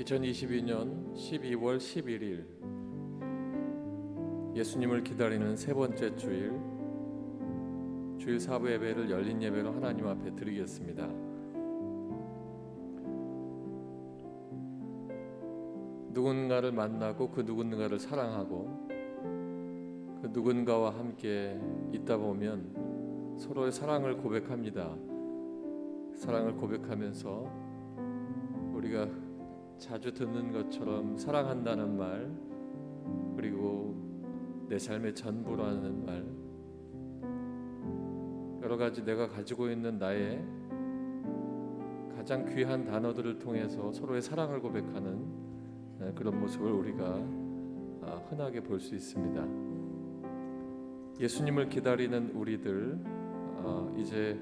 2022년 12월 11일 예수님을 기다리는 세 번째 주일 사부 예배를 열린 예배로 하나님 앞에 드리겠습니다. 누군가를 만나고 그 누군가를 사랑하고 그 누군가와 함께 있다 보면 서로의 사랑을 고백합니다. 사랑을 고백하면서 우리가 자주 듣는 것처럼 사랑한다는 말, 그리고 내 삶의 전부라는 말, 여러 가지 내가 가지고 있는 나의 가장 귀한 단어들을 통해서 서로의 사랑을 고백하는 그런 모습을 우리가 흔하게 볼 수 있습니다. 예수님을 기다리는 우리들, 이제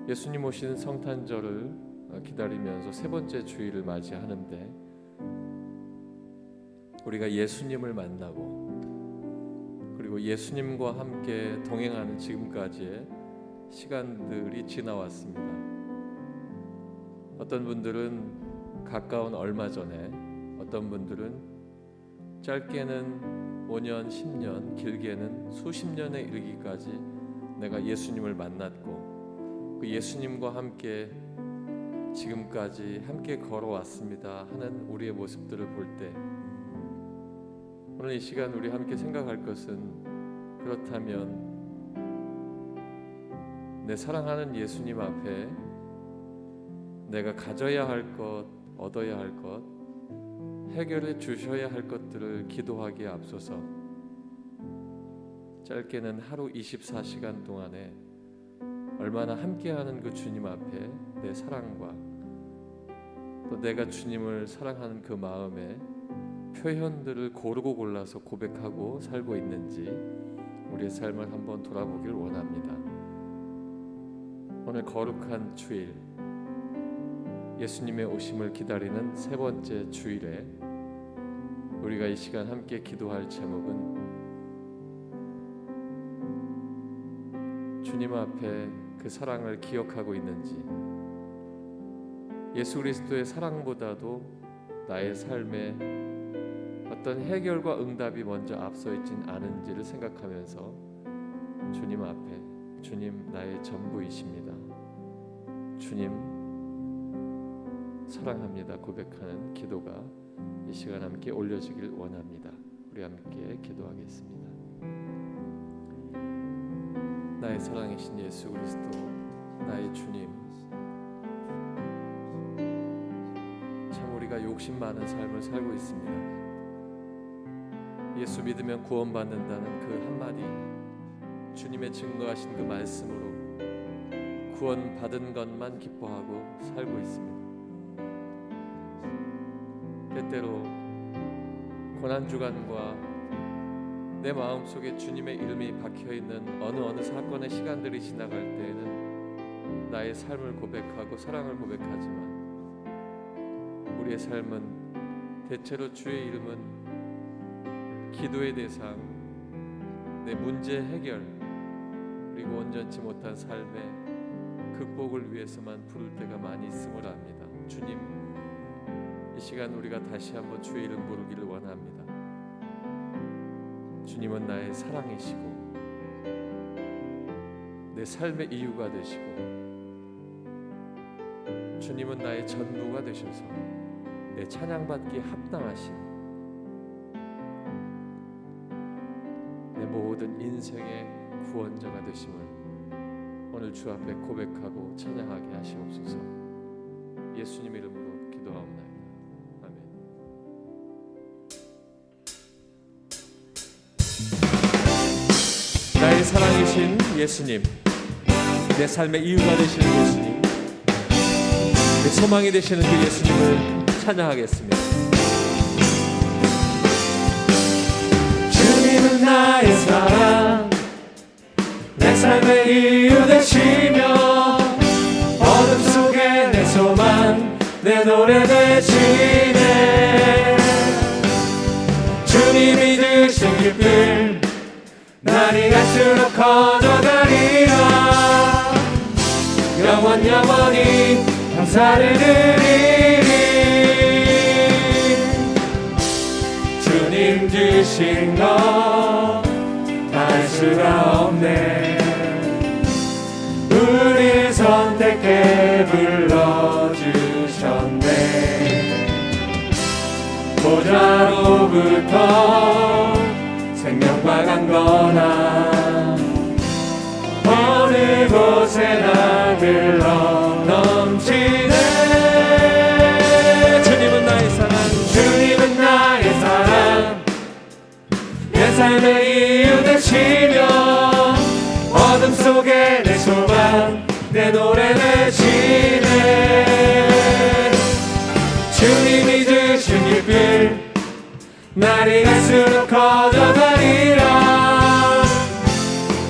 예수님 오신 성탄절을 기다리면서 세 번째 주일을 맞이하는데, 우리가 예수님을 만나고 그리고 예수님과 함께 동행하는 지금까지의 시간들이 지나왔습니다. 어떤 분들은 가까운 얼마 전에, 어떤 분들은 짧게는 5년, 10년, 길게는 수십 년에 이르기까지 내가 예수님을 만났고 그 예수님과 함께 지금까지 함께 걸어왔습니다 하는 우리의 모습들을 볼 때, 오늘 이 시간 우리 함께 생각할 것은, 그렇다면 내 사랑하는 예수님 앞에 내가 가져야 할 것, 얻어야 할 것, 해결해 주셔야 할 것들을 기도하기에 앞서서 짧게는 하루 24시간 동안에 얼마나 함께하는 그 주님 앞에 내 사랑과 또 내가 주님을 사랑하는 그 마음의 표현들을 고르고 골라서 고백하고 살고 있는지 우리의 삶을 한번 돌아보길 원합니다. 오늘 거룩한 주일, 예수님의 오심을 기다리는 세 번째 주일에 우리가 이 시간 함께 기도할 제목은 주님 앞에 그 사랑을 기억하고 있는지, 예수 그리스도의 사랑보다도 나의 삶에 어떤 해결과 응답이 먼저 앞서 있진 않은지를 생각하면서 주님 앞에, 주님 나의 전부이십니다, 주님 사랑합니다 고백하는 기도가 이 시간 함께 올려지길 원합니다. 우리 함께 기도하겠습니다. 나의 사랑이신 예수 그리스도, 나의 주님, 참 우리가 욕심 많은 삶을 살고 있습니다. 예수 믿으면 구원받는다는 그 한마디, 주님의 증거하신 그 말씀으로 구원받은 것만 기뻐하고 살고 있습니다. 때때로 고난주간과 내 마음속에 주님의 이름이 박혀있는 어느 사건의 시간들이 지나갈 때에는 나의 삶을 고백하고 사랑을 고백하지만, 우리의 삶은 대체로 주의 이름은 기도의 대상, 내 문제 해결, 그리고 온전치 못한 삶의 극복을 위해서만 부를 때가 많이 있음을 압니다. 주님, 이 시간 우리가 다시 한번 주의 이름 부르기를 원합니다. 주님은 나의 사랑이시고 내 삶의 이유가 되시고, 주님은 나의 전부가 되셔서 내 찬양받기에 합당하신 내 모든 인생의 구원자가 되심을 오늘 주 앞에 고백하고 찬양하게 하시옵소서. 예수님 이름으로 기도하옵나이다. 아멘. 나의 사랑이신 예수님, 내 삶의 이유가 되시는 예수님, 내 소망이 되시는 그 예수님을 찬양하겠습니다. 주님은 나의 사랑, 내 삶의 이유 되시며 어둠 속에 내 소망, 내 노래 되시네. 주님이 주신 기쁨 날이 갈수록 커져가리라. 영원히 감사를 드리리. 믿으신 것 알 수가 없네. 우리 선택해 불러주셨네. 보좌로부터 생명과 강건함 어느 곳에나 흘러 넘치네. 주님은 나의 사랑, 주님은 나의 사랑, 내 삶의 이유 되시며 어둠 속에 내 소망, 내 노래 되시네. 주님이 주신 길길 날이 갈수록 커져가리라.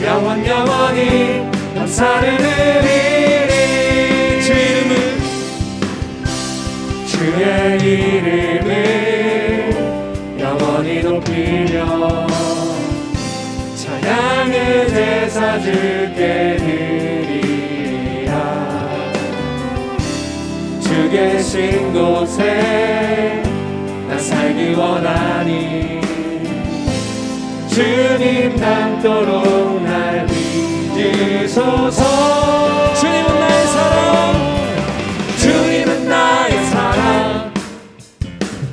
영원히 감사를 드리리. 주의 이름을 영원히 높이며 찬양의 제사 주께 드리리라. 주 계신 곳에 나 살기 원하니 주님 닮도록 날 빚으소서. 주님은 나의 사랑, 주님은 나의 사랑,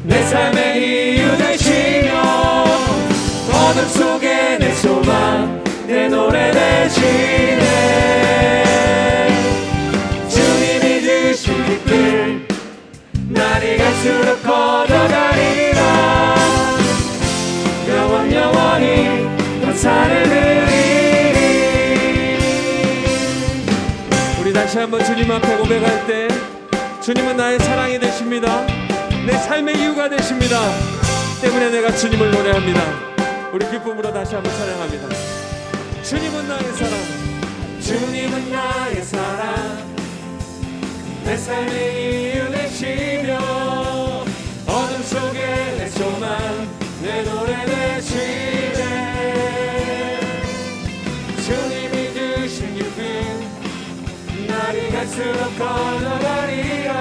내 삶의 이유 되시며 어둠 속에 내 소망, 내 노래 되시네. 주님이 주신 빛들 날이 갈수록 커져가리라. 영원히 감사를 드리리. 우리 다시 한번 주님 앞에 고백할 때 주님은 나의 사랑이 되십니다. 내 삶의 이유가 되십니다. 때문에 내가 주님을 노래합니다. 우리 기쁨으로 다시 한번 찬양합니다. 주님은 나의 사랑, 주님은 나의 사랑, 내 삶의 이유 되시며 어둠 속에 내 소망, 내 노래 되시네. 주님이 주신 기쁨 날이 갈수록 커져가리라.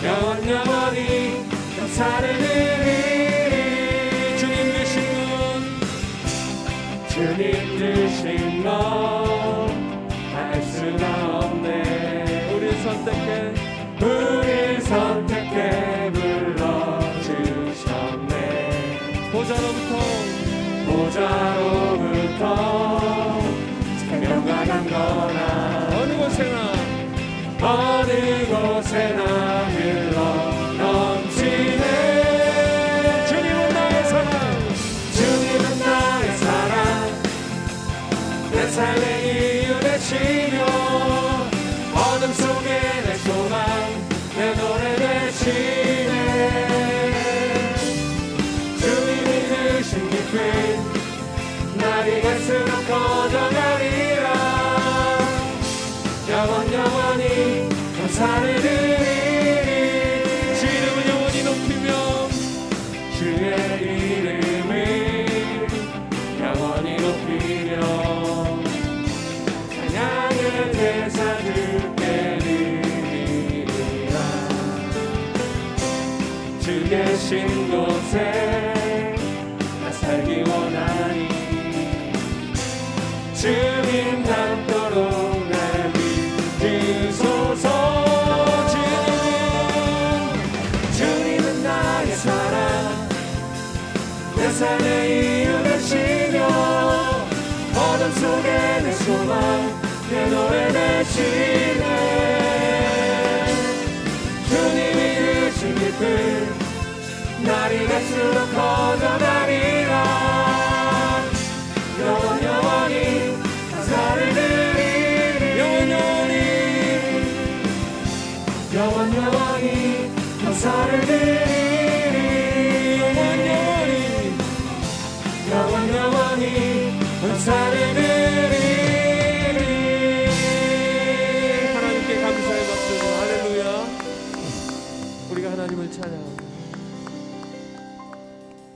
영원히 감사를 드리리. 주님 주신 것 알 수가 없네. 우리 선택해 불러주셨네. 보좌로부터 생명과 강건함 어느 곳에나 흘러 넘치네. 주님은 나의 사랑, 주님은 나의 사랑, 내 삶의 이유 되시며 어둠 속에 내 소망, 내 노래 되시네. 주님이 주신 기쁨 날이 갈수록 커져가리라. 영원히 감사를 드리리. 주 이름을 영원히 높이며 주의 이름을 영원히 높이며 찬양의 제사 주께 드리리라. 주 계신 곳에 나 살기 원하니 주님 닮도록 날 빚으소서. 주님은 나의 사랑, 내 삶의 이유 되시며 어둠 속에 내 소망, 내 노래 되시네. 주님이 주신 기쁨 날이 갈수록 커져가리라. 영원히 감사를 드리리. 영원히 감사를 드리리. 영원히 감사를 드리리. 하나님께 감사의 박수로 할렐루야. 우리가 하나님을 찬양합니다.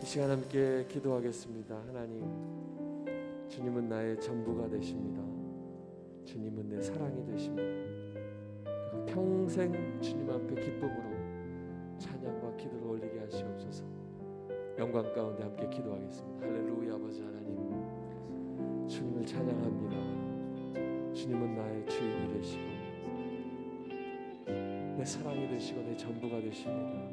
이 시간 함께 기도하겠습니다. 하나님, 주님은 나의 전부가 되십니다. 주님은 내 사랑이 되십니다. 평생 주님 앞에 기쁨으로 찬양과 기도를 올리게 하시옵소서. 영광 가운데 함께 기도하겠습니다. 할렐루야. 아버지 하나님, 주님을 찬양합니다. 주님은 나의 주인이 되시고 내 사랑이 되시고 내 전부가 되십니다.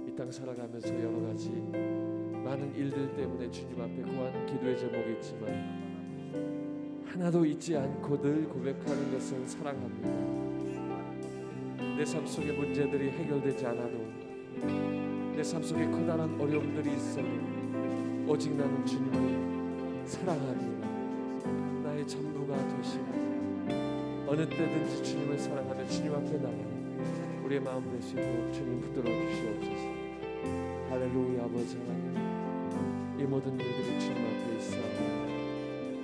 이 땅 살아가면서 여러 가지 많은 일들 때문에 주님 앞에 구하는 기도의 제목이 있지만 하나도 잊지 않고 늘 고백하는 것은 사랑합니다. 내 삶 속의 문제들이 해결되지 않아도, 내 삶 속에 커다란 어려움들이 있어도 오직 나는 주님을 사랑합니다. 나의 전부가 되시고 어느 때든지 주님을 사랑하며 주님 앞에 나가는 우리의 마음 될 수 있도록 주님 붙들어 주시옵소서. 할렐루야. 아버지 하나님, 이 모든 일들이 주님 앞에 있어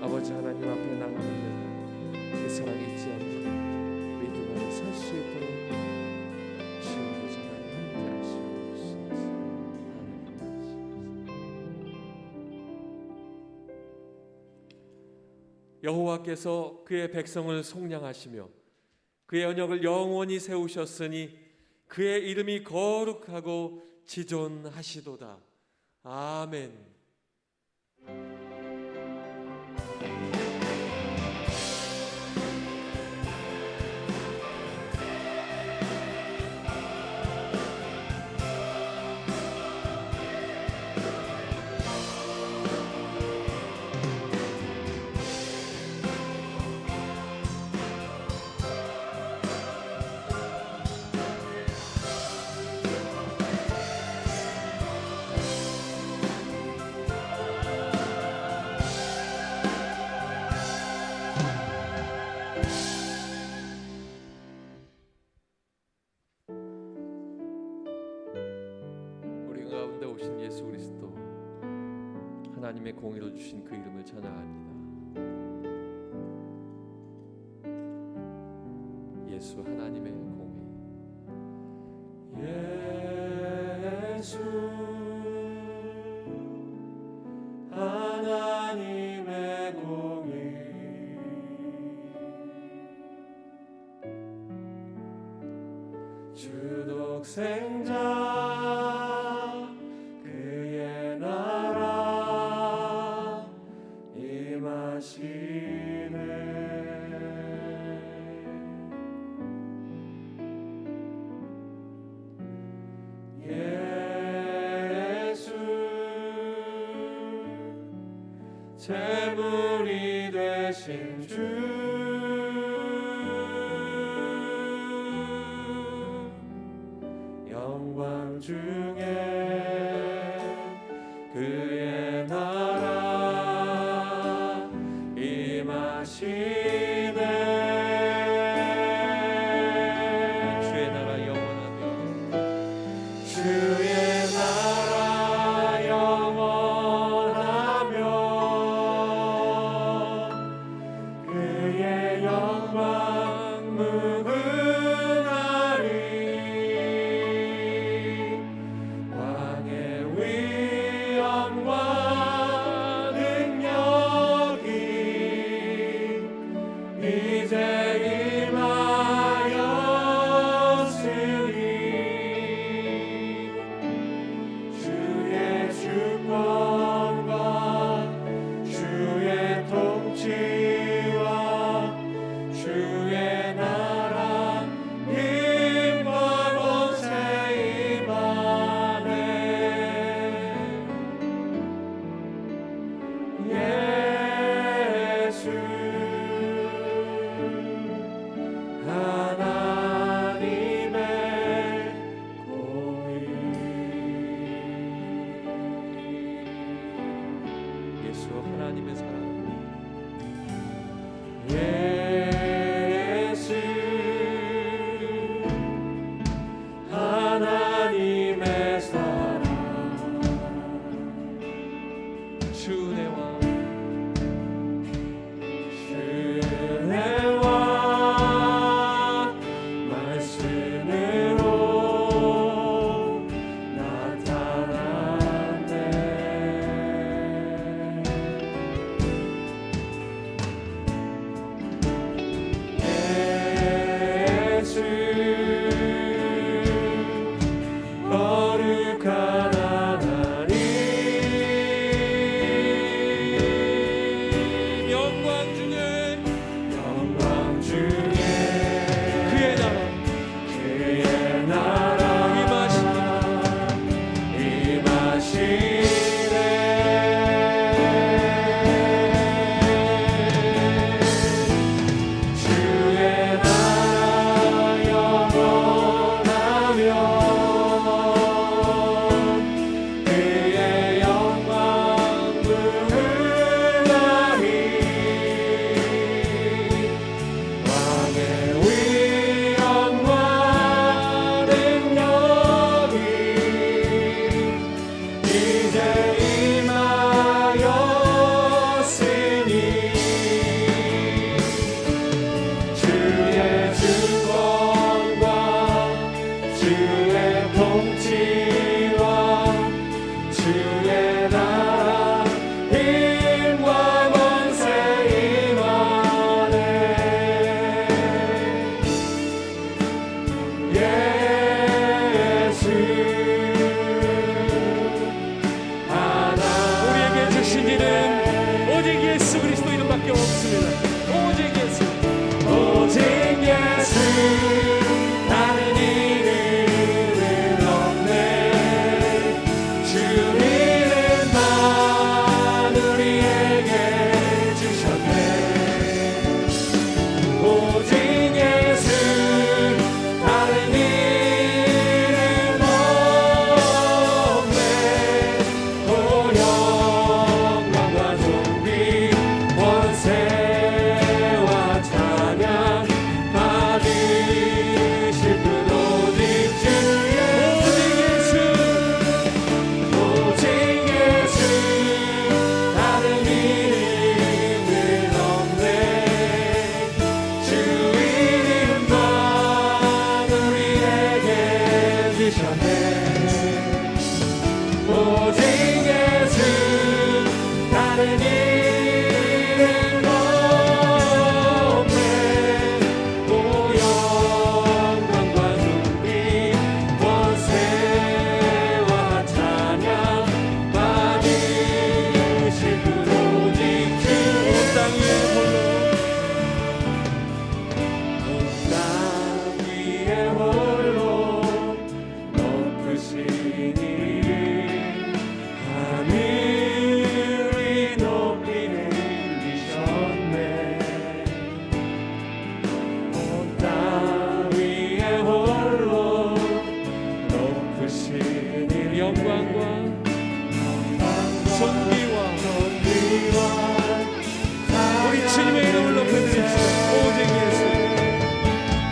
아버지 하나님 앞에 나가는 내가 그 사랑 잊지 않고 믿음 안에 설 수 있도록 주님 아버지 하나님 함께 하시옵소서. 여호와께서 그의 백성을 속량하시며 그의 언약을 영원히 세우셨으니 그의 이름이 거룩하고 지존하시도다. 아멘. 예수 그리스도 하나님의 공의를 주신 그 이름을 찬양합니다. 예수 하나님의 공의. 예수 하나님의 공의 주 독생자 재물이 되신 주 영광 중에 그의 나라 임하시네. 주의 나라 영원하며 주의 나라 영원하며 그의 영광 무궁하리. 왕의 위엄과 능력이 이제 임하였으니 주의 주권과 주의 통치와 주의 나라 힘과 권세 임하네. 예수 하나님의 공의. 예수 하나님의 사랑. 예수 하나님의 사랑 주의 왕 주의 왕 말씀으로 나타났네. 예수 거룩한 하나님 예수 그리스도 이름밖에 없습니다. 오직 예수, 오직 예수, 다른 이름은 없네. 주 이름만 우리에게 주셨네. 오직 예수, 다른 이름 없네. 오 영광과 존귀 권세와 찬양 받으실 분 오직 주 예수. 오직 예수, 다른 이름은 없네. 주 이름만 우리에게 주셨네. 오직 예수, 다른 이름 없네. 오 영광과 존귀 권세와 찬양 받으실 분 오직 주. 땅 위에 홀로, 땅 위에 홀로 높으신 이름 하늘이 높이 내리셨네. 땅 위에 홀로 높으신 이 영광과 존귀와 우리 주님의 이름을 높여드립시다. 오직 예수,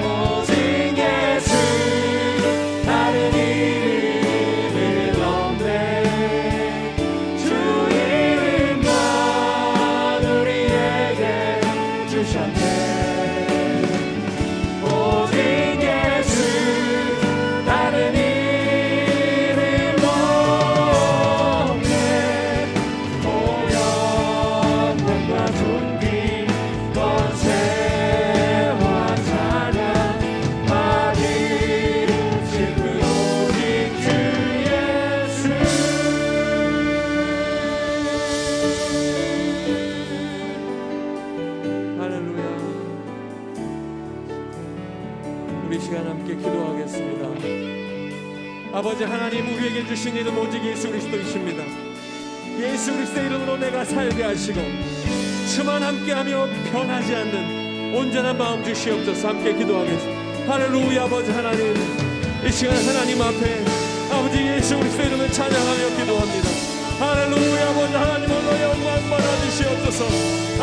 오직 예수, 다른 이름은 없네. 주 이름만 우리에게 주셨네. 오직 예수, 다른 이름 없네. 오 영광과 존귀 권세와 찬양 받으실 분 오직 주 예수. 할렐루야. 우리 시간 함께 기도하겠습니다. 아버지 하나님, 우리에게 주신 이름 오직 예수 그리스도이십니다. 예수 그리스도의 이름으로 내가 살게 하시고 주만 함께하며 변하지 않는 온전한 마음 주시옵소서. 함께 기도하겠습니다. 할렐루야. 아버지 하나님, 이 시간 하나님 앞에 아버지 예수 그리스도의 이름을 찬양하며 기도합니다. 할렐루야. 아버지 하나님, 오늘 영광 받아주시옵소서.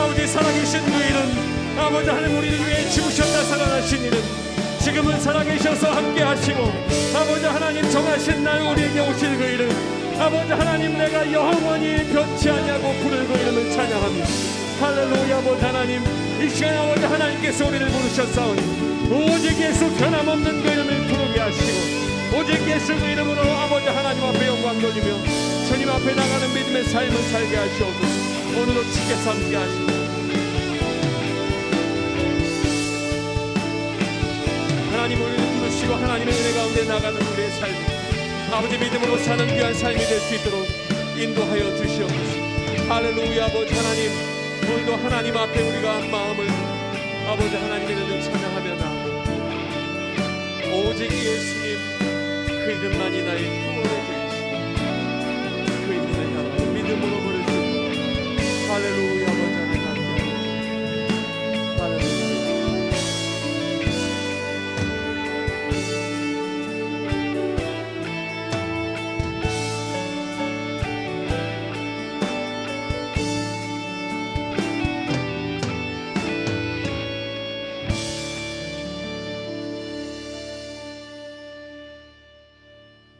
아버지 살아계신 그 이름, 아버지 하나님 우리를 위해 죽으셨다 살아나신 이름, 지금은 살아계셔서 함께 하시고 아버지 하나님 정하신 날 우리에게 오실 그 이름, 아버지 하나님 내가 영원히 변치 않냐고 부를 그 이름을 찬양합니다. 할렐루야. 아버지 하나님, 이 시간 아버지 하나님께서 우리를 부르셨사오니 오직 예수 변함없는 그 이름을 부르게 하시고 오직 예수 그 이름으로 아버지 하나님 앞에 영광 돌리며 주님 앞에 나가는 믿음의 삶을 살게 하시옵소서. 오늘도 주께서 함께 하시고 하나님 우리를 부르시고 하나님의 은혜 가운데 나가는 우리의 삶, 아버지 믿음으로 사는 귀한 삶이 될 수 있도록 인도하여 주시옵소서. 할렐루야. 아버지 하나님, 오늘도 하나님 앞에 우리가 마음을 아버지 하나님의 이름을 찬양하며 나아가 오직 예수님 그 이름만이 나의 구원의 주이시니 그 이름을 향하여 믿음으로 부르시고 할렐루야. 아버지 하나님 함께 할렐루야.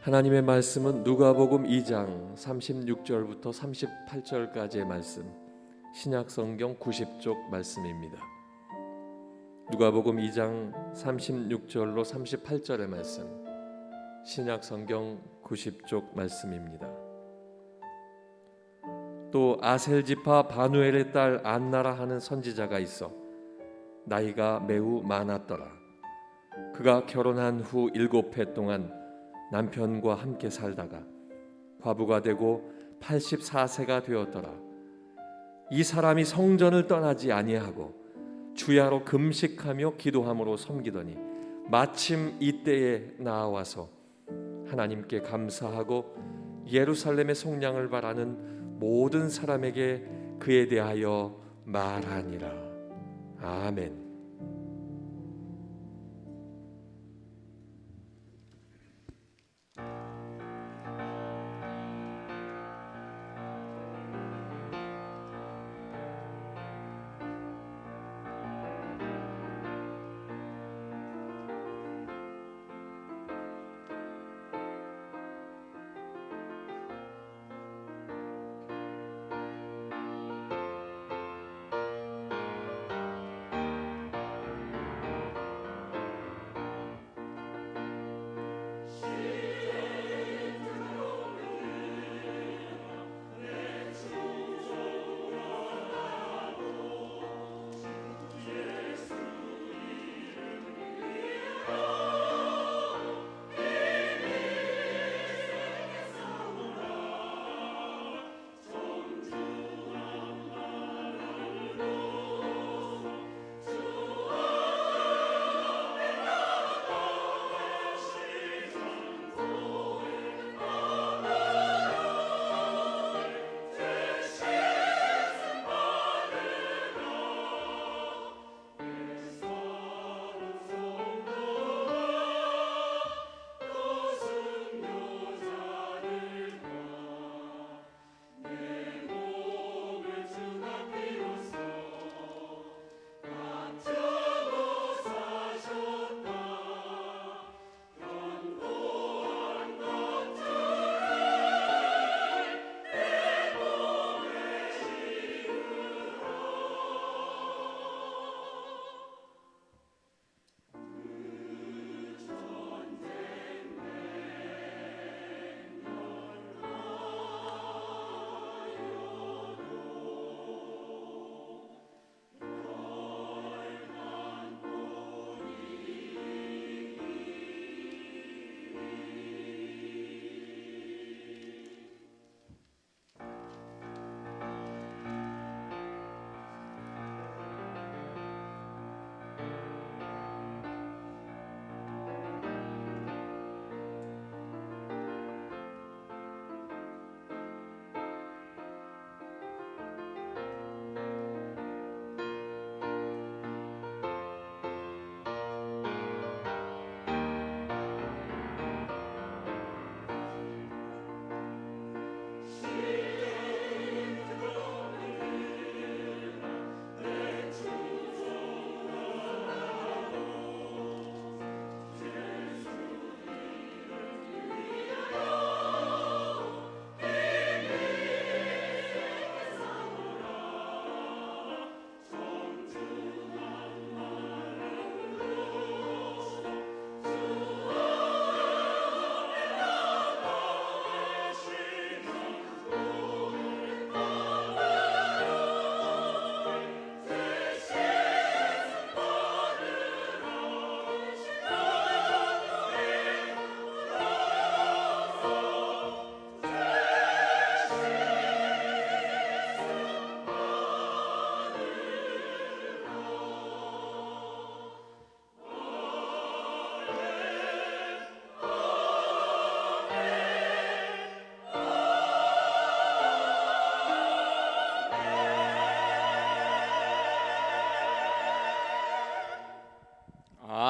하나님의 말씀은 누가복음 2장 36절부터 38절까지의 말씀, 신약성경 90쪽 말씀입니다. 누가복음 2장 36절로 38절의 말씀, 신약성경 90쪽 말씀입니다. 또 아셀 지파 바누엘의 딸 안나라 하는 선지자가 있어 나이가 매우 많았더라. 그가 결혼한 후 7해 동안 남편과 함께 살다가 과부가 되고 84세가 되었더라. 이 사람이 성전을 떠나지 아니하고 주야로 금식하며 기도함으로 섬기더니 마침 이때에 나와서 하나님께 감사하고 예루살렘의 속량을 바라는 모든 사람에게 그에 대하여 말하니라. 아멘.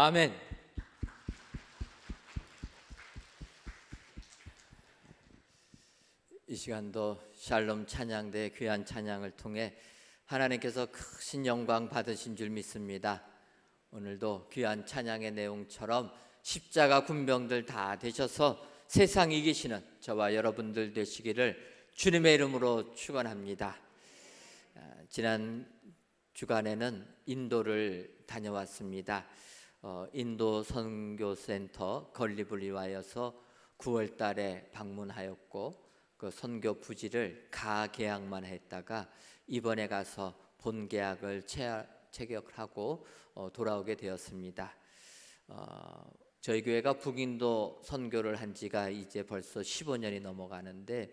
아멘. 이 시간도 샬롬 찬양대 귀한 찬양을 통해 하나님께서 크신 영광 받으신 줄 믿습니다. 오늘도 귀한 찬양의 내용처럼 십자가 군병들 다 되셔서 세상 이기시는 저와 여러분들 되시기를 주님의 이름으로 축원합니다. 지난 주간에는 인도를 다녀왔습니다. 인도 선교센터 건립을 위하여서 9월 달에 방문하였고 그 선교 부지를 가계약만 했다가 이번에 가서 본계약을 체결하고 돌아오게 되었습니다. 저희 교회가 북인도 선교를 한 지가 이제 벌써 15년이 넘어가는데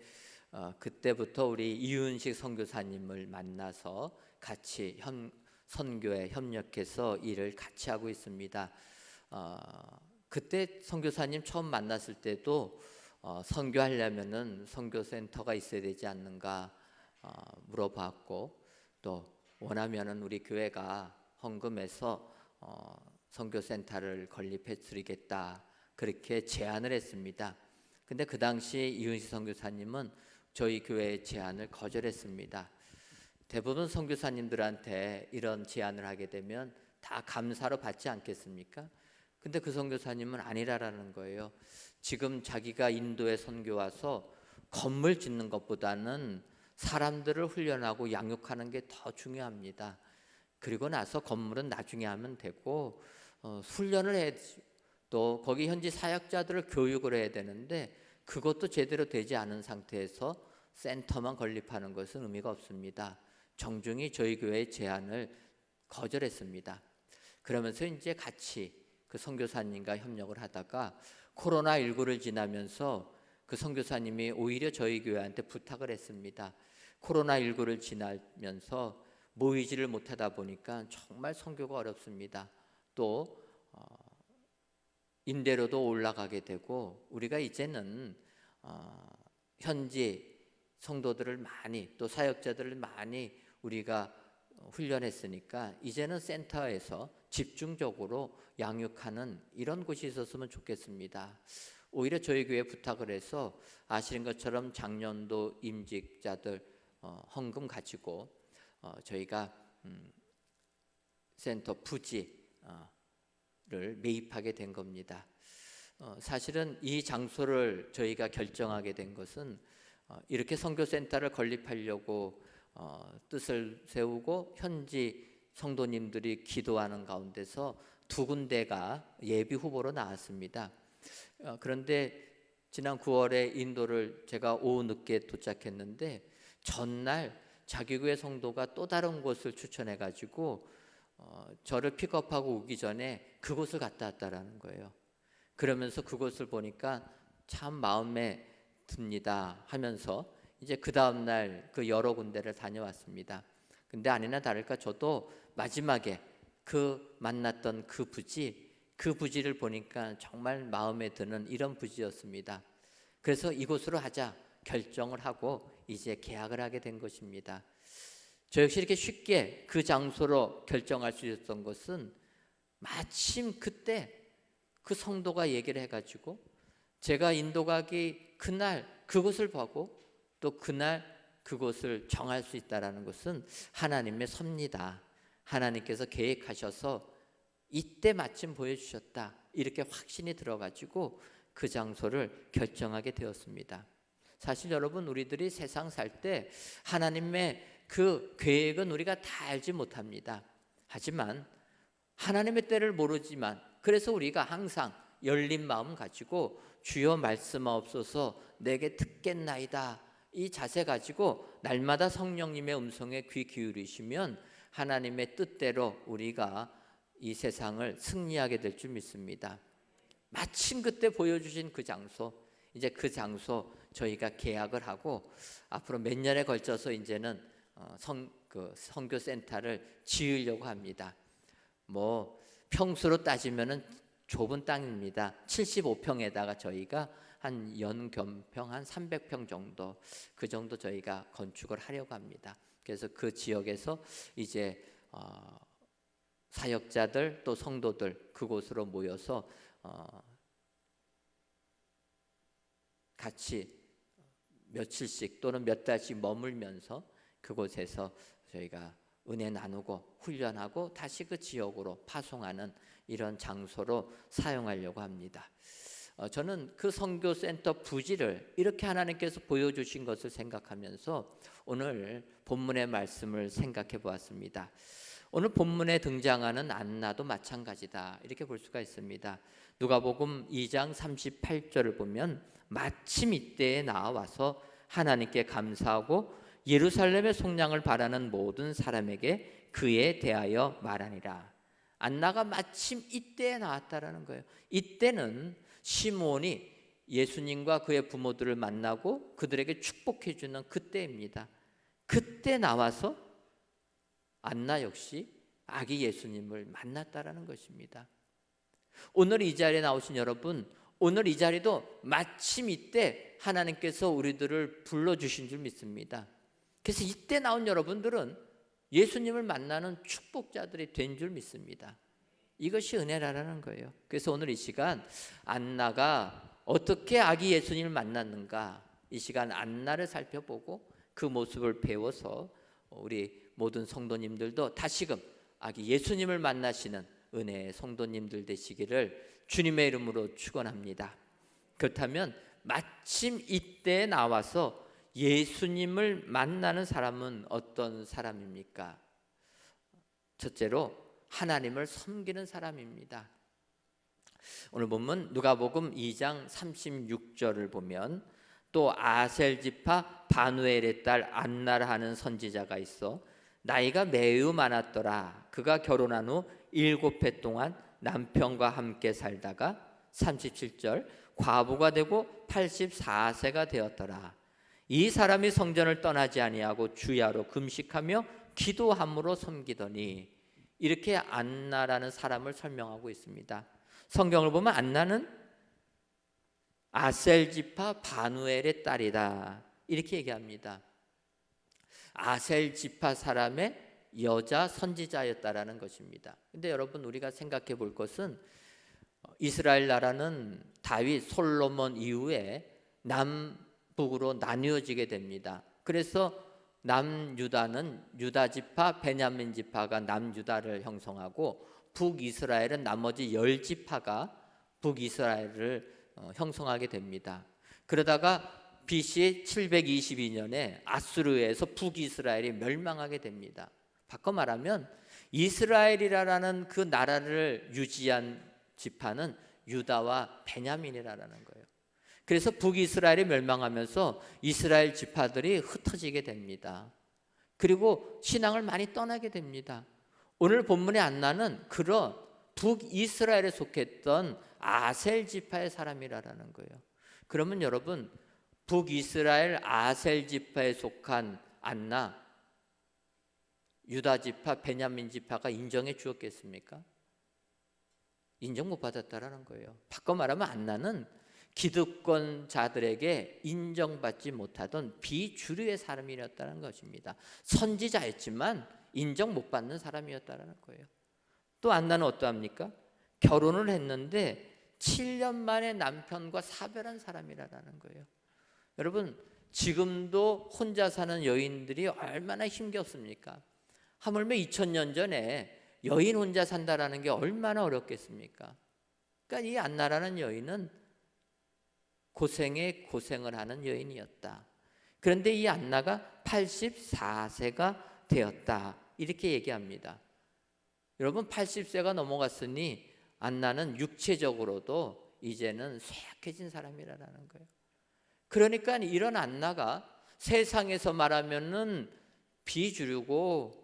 그때부터 우리 이윤식 선교사님을 만나서 같이 선교에 협력해서 일을 같이 하고 있습니다. 그때 선교사님 처음 만났을 때도 선교하려면은 선교센터가 있어야 되지 않는가 물어봤고, 또 원하면은 우리 교회가 헌금해서 선교센터를 건립해 드리겠다 그렇게 제안을 했습니다. 근데 그 당시 이은식 선교사님은 저희 교회의 제안을 거절했습니다. 대부분 선교사님들한테 이런 제안을 하게 되면 다 감사로 받지 않겠습니까? 근데 그 선교사님은 아니라라는 거예요. 지금 자기가 인도에 선교 와서 건물 짓는 것보다는 사람들을 훈련하고 양육하는 게 더 중요합니다. 그리고 나서 건물은 나중에 하면 되고 훈련을 해, 또 거기 현지 사역자들을 교육을 해야 되는데 그것도 제대로 되지 않은 상태에서 센터만 건립하는 것은 의미가 없습니다. 정중히 저희 교회의 제안을 거절했습니다. 그러면서 이제 같이 그 선교사님과 협력을 하다가 코로나19를 지나면서 그 선교사님이 오히려 저희 교회한테 부탁을 했습니다. 코로나19를 지나면서 모이지를 못하다 보니까 정말 선교가 어렵습니다. 또 임대료도 올라가게 되고 우리가 이제는 현지 성도들을 많이 또 사역자들을 많이 우리가 훈련했으니까 이제는 센터에서 집중적으로 양육하는 이런 곳이 있었으면 좋겠습니다. 오히려 저희 교회에 부탁을 해서 아시는 것처럼 작년도 임직자들 헌금 가지고 저희가 센터 부지를 매입하게 된 겁니다. 사실은 이 장소를 저희가 결정하게 된 것은 이렇게 선교센터를 건립하려고 뜻을 세우고 현지 성도님들이 기도하는 가운데서 두 군데가 예비 후보로 나왔습니다. 그런데 지난 9월에 인도를 제가 오후 늦게 도착했는데 전날 자기 교회 성도가 또 다른 곳을 추천해 가지고 저를 픽업하고 오기 전에 그곳을 갔다 왔다라는 거예요. 그러면서 그곳을 보니까 참 마음에 듭니다 하면서 이제 그 다음 날 그 여러 군데를 다녀왔습니다. 근데 아니나 다를까 저도 마지막에 그 만났던 그 부지를 보니까 정말 마음에 드는 이런 부지였습니다. 그래서 이곳으로 하자 결정을 하고 이제 계약을 하게 된 것입니다. 저 역시 이렇게 쉽게 그 장소로 결정할 수 있었던 것은 마침 그때 그 성도가 얘기를 해가지고 제가 인도 가기 그날 그곳을 보고 또 그날 그곳을 정할 수 있다는 것은 하나님의 섭니다. 하나님께서 계획하셔서 이때 마침 보여주셨다 이렇게 확신이 들어가지고 그 장소를 결정하게 되었습니다. 사실 여러분 우리들이 세상 살 때 하나님의 그 계획은 우리가 다 알지 못합니다. 하지만 하나님의 때를 모르지만 그래서 우리가 항상 열린 마음 가지고 주여 말씀하옵소서 내게 듣겠나이다 이 자세 가지고 날마다 성령님의 음성에 귀 기울이시면 하나님의 뜻대로 우리가 이 세상을 승리하게 될 줄 믿습니다. 마침 그때 보여주신 그 장소, 이제 그 장소 저희가 계약을 하고 앞으로 몇 년에 걸쳐서 이제는 선교센터를 지으려고 합니다. 뭐 평수로 따지면은 좁은 땅입니다. 75평에다가 저희가 한 연겸평 한 300평 정도 그 정도 저희가 건축을 하려고 합니다. 그래서 그 지역에서 이제 사역자들 또 성도들 그곳으로 모여서 같이 며칠씩 또는 몇 달씩 머물면서 그곳에서 저희가 은혜 나누고 훈련하고 다시 그 지역으로 파송하는 이런 장소로 사용하려고 합니다. 저는 그 선교센터 부지를 이렇게 하나님께서 보여주신 것을 생각하면서 오늘 본문의 말씀을 생각해 보았습니다. 오늘 본문에 등장하는 안나도 마찬가지다 이렇게 볼 수가 있습니다. 누가복음 2장 38절을 보면 마침 이때에 나와서 하나님께 감사하고 예루살렘의 속량을 바라는 모든 사람에게 그에 대하여 말하니라. 안나가 마침 이때에 나왔다라는 거예요. 이때는 시므온이 예수님과 그의 부모들을 만나고 그들에게 축복해 주는 그때입니다. 그때 나와서 안나 역시 아기 예수님을 만났다라는 것입니다. 오늘 이 자리에 나오신 여러분, 오늘 이 자리도 마침 이때 하나님께서 우리들을 불러주신 줄 믿습니다. 그래서 이때 나온 여러분들은 예수님을 만나는 축복자들이 된 줄 믿습니다. 이것이 은혜라는 거예요. 그래서 오늘 이 시간 안나가 어떻게 아기 예수님을 만났는가, 이 시간 안나를 살펴보고 그 모습을 배워서 우리 모든 성도님들도 다시금 아기 예수님을 만나시는 은혜의 성도님들 되시기를 주님의 이름으로 축원합니다. 그렇다면 마침 이때 나와서 예수님을 만나는 사람은 어떤 사람입니까? 첫째로 하나님을 섬기는 사람입니다. 오늘 본문 누가복음 2장 36절을 보면 또 아셀 지파 바누엘의 딸 안나라 하는 선지자가 있어 나이가 매우 많았더라. 그가 결혼한 후 7해 동안 남편과 함께 살다가 37절 과부가 되고 84세가 되었더라. 이 사람이 성전을 떠나지 아니하고 주야로 금식하며 기도함으로 섬기더니, 이렇게 안나라는 사람을 설명하고 있습니다. 성경을 보면 안나는 아셀 지파 바누엘의 딸이다 이렇게 얘기합니다. 아셀 지파 사람의 여자 선지자였다라는 것입니다. 근데 여러분, 우리가 생각해 볼 것은 이스라엘 나라는 다윗 솔로몬 이후에 남북으로 나뉘어지게 됩니다. 그래서 남유다는 유다 지파, 베냐민 지파가 남유다를 형성하고 북이스라엘은 나머지 10지파가 북이스라엘을 형성하게 됩니다. 그러다가 BC 722년에 아수르에서 북이스라엘이 멸망하게 됩니다. 바꿔 말하면 이스라엘이라는 그 나라를 유지한 지파는 유다와 베냐민이라는 거예요. 그래서 북이스라엘이 멸망하면서 이스라엘 지파들이 흩어지게 됩니다. 그리고 신앙을 많이 떠나게 됩니다. 오늘 본문의 안나는 그런 북이스라엘에 속했던 아셀 지파의 사람이라는 거예요. 그러면 여러분, 북이스라엘 아셀 지파에 속한 안나, 유다 지파, 베냐민 지파가 인정해 주었겠습니까? 인정 못 받았다라는 거예요. 바꿔 말하면 안나는 기득권자들에게 인정받지 못하던 비주류의 사람이었다는 것입니다. 선지자였지만 인정 못 받는 사람이었다는 거예요. 또 안나는 어떠합니까? 결혼을 했는데 7년 만에 남편과 사별한 사람이라는 거예요. 여러분, 지금도 혼자 사는 여인들이 얼마나 힘겹습니까? 하물며 2000년 전에 여인 혼자 산다라는 게 얼마나 어렵겠습니까? 그러니까 이 안나라는 여인은 고생에 고생을 하는 여인이었다. 그런데 이 안나가 84세가 되었다 이렇게 얘기합니다. 여러분, 80세가 넘어갔으니 안나는 육체적으로도 이제는 쇠약해진 사람이라는 거예요. 그러니까 이런 안나가 세상에서 말하면은 비주류고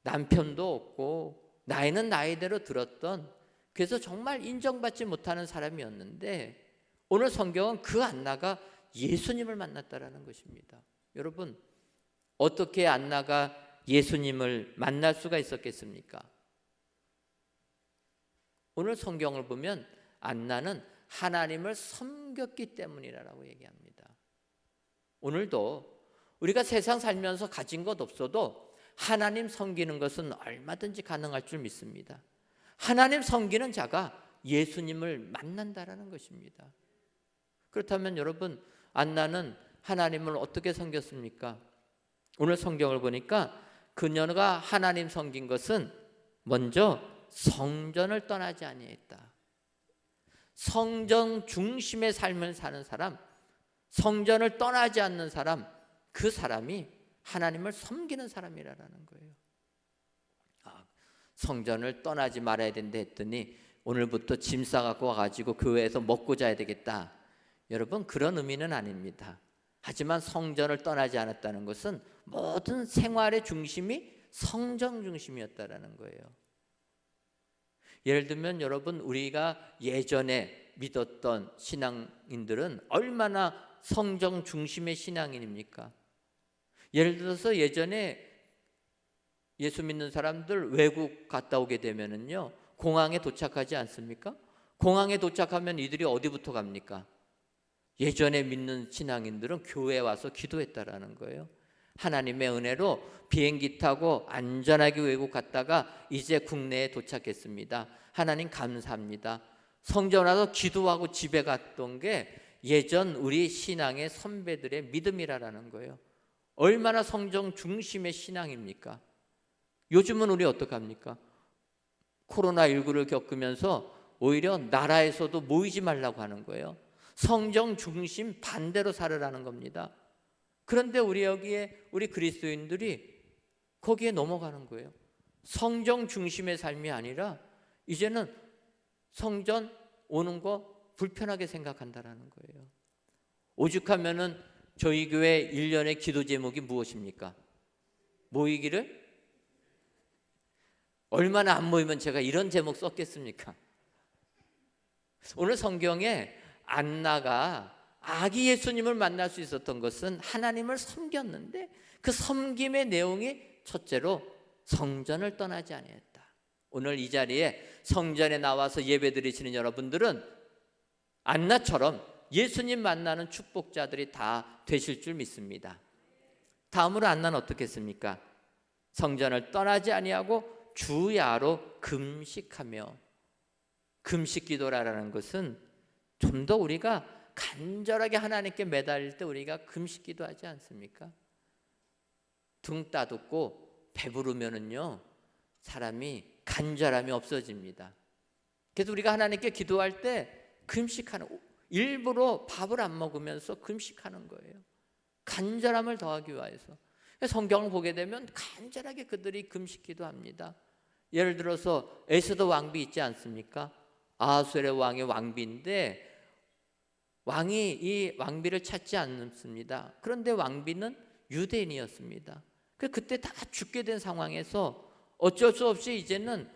남편도 없고 나이는 나이대로 들었던, 그래서 정말 인정받지 못하는 사람이었는데 오늘 성경은 그 안나가 예수님을 만났다라는 것입니다. 여러분, 어떻게 안나가 예수님을 만날 수가 있었겠습니까? 오늘 성경을 보면 안나는 하나님을 섬겼기 때문이라고 얘기합니다. 오늘도 우리가 세상 살면서 가진 것 없어도 하나님 섬기는 것은 얼마든지 가능할 줄 믿습니다. 하나님 섬기는 자가 예수님을 만난다라는 것입니다. 그렇다면 여러분, 안나는 하나님을 어떻게 섬겼습니까? 오늘 성경을 보니까 그녀가 하나님 섬긴 것은 먼저 성전을 떠나지 아니했다. 성전 중심의 삶을 사는 사람, 성전을 떠나지 않는 사람, 그 사람이 하나님을 섬기는 사람이라는 거예요. 성전을 떠나지 말아야 된다 했더니 오늘부터 짐 싸갖고 와가지고 교회에서 먹고 자야 되겠다. 여러분, 그런 의미는 아닙니다. 하지만 성전을 떠나지 않았다는 것은 모든 생활의 중심이 성전 중심이었다라는 거예요. 예를 들면 여러분, 우리가 예전에 믿었던 신앙인들은 얼마나 성정 중심의 신앙인입니까? 예를 들어서 예전에 예수 믿는 사람들 외국 갔다 오게 되면은요, 공항에 도착하지 않습니까? 공항에 도착하면 이들이 어디부터 갑니까? 예전에 믿는 신앙인들은 교회에 와서 기도했다라는 거예요. 하나님의 은혜로 비행기 타고 안전하게 외국 갔다가 이제 국내에 도착했습니다. 하나님 감사합니다. 성전 와서 기도하고 집에 갔던 게 예전 우리 신앙의 선배들의 믿음이라는 거예요. 얼마나 성정 중심의 신앙입니까? 요즘은 우리 어떡합니까? 코로나19를 겪으면서 오히려 나라에서도 모이지 말라고 하는 거예요. 성정 중심 반대로 살으라는 겁니다. 그런데 우리 그리스도인들이 거기에 넘어가는 거예요. 성정 중심의 삶이 아니라 이제는 성전 오는 거 불편하게 생각한다라는 거예요. 오죽하면은 저희 교회 1년의 기도 제목이 무엇입니까? 모이기를? 얼마나 안 모이면 제가 이런 제목 썼겠습니까? 오늘 성경에 안나가 아기 예수님을 만날 수 있었던 것은 하나님을 섬겼는데 그 섬김의 내용이 첫째로 성전을 떠나지 아니했다. 오늘 이 자리에 성전에 나와서 예배드리시는 여러분들은 안나처럼 예수님 만나는 축복자들이 다 되실 줄 믿습니다. 다음으로 안나는 어떻게 했습니까? 성전을 떠나지 아니하고 주야로 금식하며, 금식 기도라는 것은 좀 더 우리가 간절하게 하나님께 매달릴 때 우리가 금식 기도하지 않습니까? 등 따듬고 배부르면은요 사람이 간절함이 없어집니다. 그래서 우리가 하나님께 기도할 때 금식하는, 일부러 밥을 안 먹으면서 금식하는 거예요. 간절함을 더하기 위해서. 성경을 보게 되면 간절하게 그들이 금식 기도합니다. 예를 들어서 에스더 왕비 있지 않습니까? 아하수엘의 왕의 왕비인데 왕이 이 왕비를 찾지 않습니다. 그런데 왕비는 유대인이었습니다. 그때 다 죽게 된 상황에서 어쩔 수 없이 이제는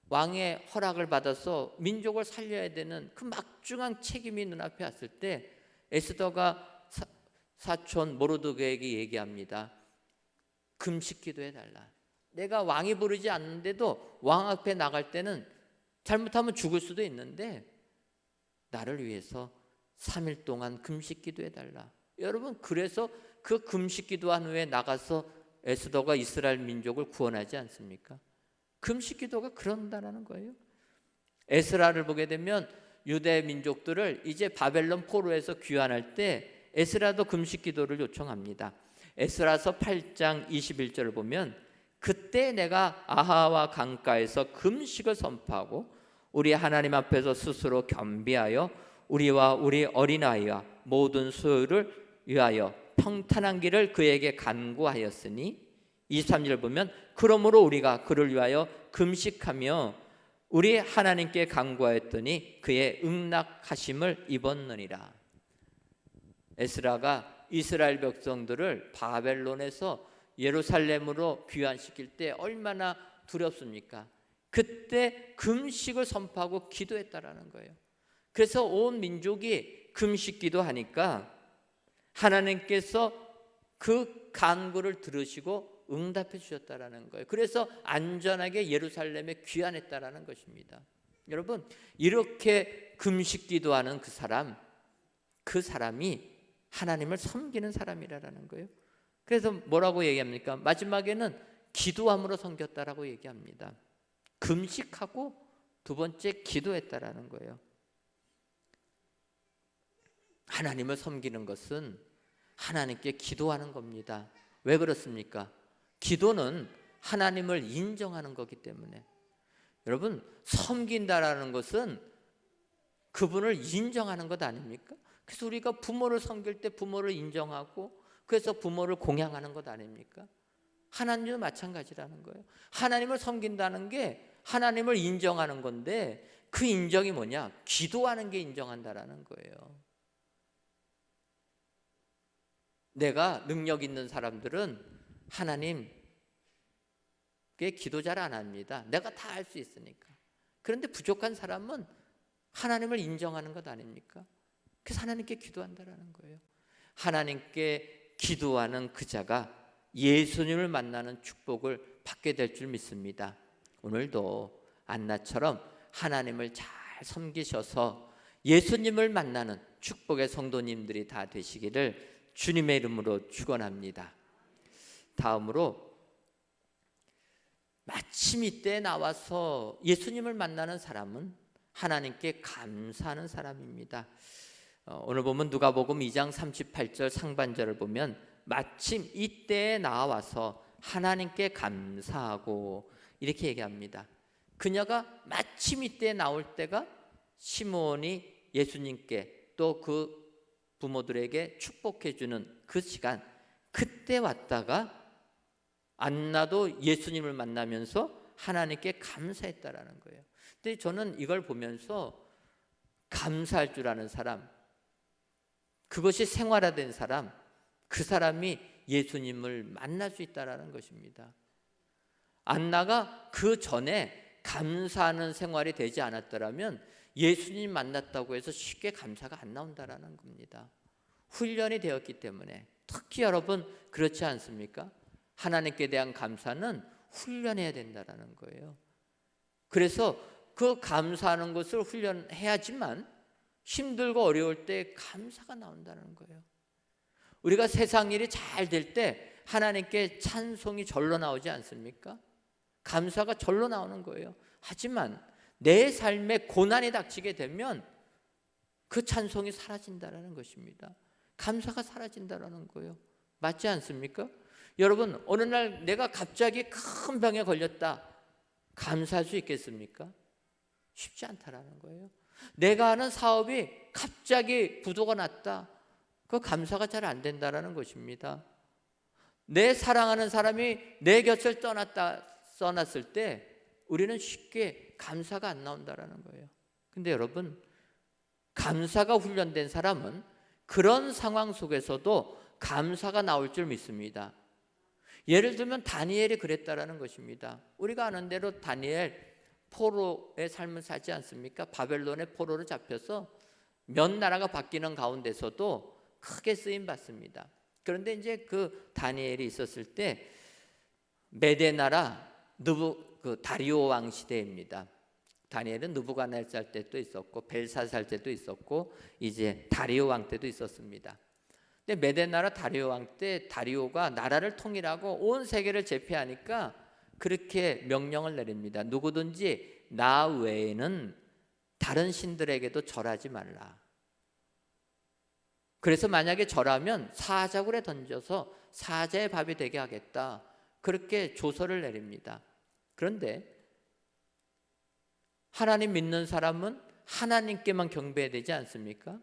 왕의 허락을 받아서 민족을 살려야 되는 그 막중한 책임이 눈앞에 왔을 때 에스더가 사촌 모르드게에게 얘기합니다. 금식 기도해달라. 내가 왕이 부르지 않는데도 왕 앞에 나갈 때는 잘못하면 죽을 수도 있는데 나를 위해서 3일 동안 금식 기도해달라. 여러분, 그래서 그 금식 기도한 후에 나가서 에스더가 이스라엘 민족을 구원하지 않습니까? 금식 기도가 그런다는 거예요. 에스라를 보게 되면 유대 민족들을 이제 바벨론 포로에서 귀환할 때 에스라도 금식 기도를 요청합니다. 에스라서 8장 21절을 보면 그때 내가 아하와 강가에서 금식을 선포하고 우리 하나님 앞에서 스스로 겸비하여 우리와 우리 어린아이와 모든 소유를 위하여 평탄한 길을 그에게 간구하였으니 23절 보면 그러므로 우리가 그를 위하여 금식하며 우리 하나님께 간구하였더니 그의 응낙하심을 입었느니라. 에스라가 이스라엘 백성들을 바벨론에서 예루살렘으로 귀환시킬 때 얼마나 두렵습니까? 그때 금식을 선포하고 기도했다라는 거예요. 그래서 온 민족이 금식 기도하니까 하나님께서 그 간구를 들으시고 응답해 주셨다라는 거예요. 그래서 안전하게 예루살렘에 귀환했다라는 것입니다. 여러분, 이렇게 금식 기도하는 그 사람이 하나님을 섬기는 사람이라는 거예요. 그래서 뭐라고 얘기합니까? 마지막에는 기도함으로 섬겼다라고 얘기합니다. 금식하고 두 번째 기도했다라는 거예요. 하나님을 섬기는 것은 하나님께 기도하는 겁니다. 왜 그렇습니까? 기도는 하나님을 인정하는 거기 때문에. 여러분, 섬긴다라는 것은 그분을 인정하는 것 아닙니까? 그래서 우리가 부모를 섬길 때 부모를 인정하고 그래서 부모를 공양하는 것 아닙니까? 하나님도 마찬가지라는 거예요. 하나님을 섬긴다는 게 하나님을 인정하는 건데 그 인정이 뭐냐? 기도하는 게 인정한다라는 거예요. 내가 능력 있는 사람들은 하나님께 기도 잘 안 합니다. 내가 다 할 수 있으니까. 그런데 부족한 사람은 하나님을 인정하는 것 아닙니까? 그래서 하나님께 기도한다라는 거예요. 하나님께 기도하는 그 자가 예수님을 만나는 축복을 받게 될 줄 믿습니다. 오늘도 안나처럼 하나님을 잘 섬기셔서 예수님을 만나는 축복의 성도님들이 다 되시기를 주님의 이름으로 축원합니다. 다음으로 마침 이때 나와서 예수님을 만나는 사람은 하나님께 감사하는 사람입니다. 오늘 보면 누가복음 2장 38절 상반절을 보면 마침 이때에 나와서 하나님께 감사하고 이렇게 얘기합니다. 그녀가 마침 이때에 나올 때가 시몬이 예수님께 또 그 부모들에게 축복해 주는 그 시간, 그때 왔다가 안나도 예수님을 만나면서 하나님께 감사했다라는 거예요. 근데 저는 이걸 보면서 감사할 줄 아는 사람, 그것이 생활화된 사람, 그 사람이 예수님을 만날 수 있다라는 것입니다. 안나가 그 전에 감사하는 생활이 되지 않았더라면 예수님 만났다고 해서 쉽게 감사가 안 나온다라는 겁니다. 훈련이 되었기 때문에. 특히 여러분 그렇지 않습니까? 하나님께 대한 감사는 훈련해야 된다라는 거예요. 그래서 그 감사하는 것을 훈련해야지만 힘들고 어려울 때 감사가 나온다는 거예요. 우리가 세상 일이 잘 될 때 하나님께 찬송이 절로 나오지 않습니까? 감사가 절로 나오는 거예요. 하지만 내 삶에 고난이 닥치게 되면 그 찬송이 사라진다는 것입니다. 감사가 사라진다는 거예요. 맞지 않습니까? 여러분, 어느 날 내가 갑자기 큰 병에 걸렸다, 감사할 수 있겠습니까? 쉽지 않다라는 거예요. 내가 하는 사업이 갑자기 부도가 났다, 그 감사가 잘 안 된다라는 것입니다. 내 사랑하는 사람이 내 곁을 떠났을 때 우리는 쉽게 감사가 안 나온다라는 거예요. 근데 여러분, 감사가 훈련된 사람은 그런 상황 속에서도 감사가 나올 줄 믿습니다. 예를 들면 다니엘이 그랬다라는 것입니다. 우리가 아는 대로 다니엘 포로의 삶을 살지 않습니까? 바벨론의 포로로 잡혀서 몇 나라가 바뀌는 가운데서도 크게 쓰임 받습니다. 그런데 이제 그 다니엘이 있었을 때 메대 나라 다리오 왕 시대입니다. 다니엘은 느부갓네살 때도 있었고 벨사살 때도 있었고 이제 다리오 왕 때도 있었습니다. 근데 메대 나라 다리오 왕 때 다리오가 나라를 통일하고 온 세계를 제패하니까 그렇게 명령을 내립니다. 누구든지 나 외에는 다른 신들에게도 절하지 말라. 그래서 만약에 절하면 사자굴에 던져서 사자의 밥이 되게 하겠다, 그렇게 조서를 내립니다. 그런데 하나님 믿는 사람은 하나님께만 경배해야 되지 않습니까?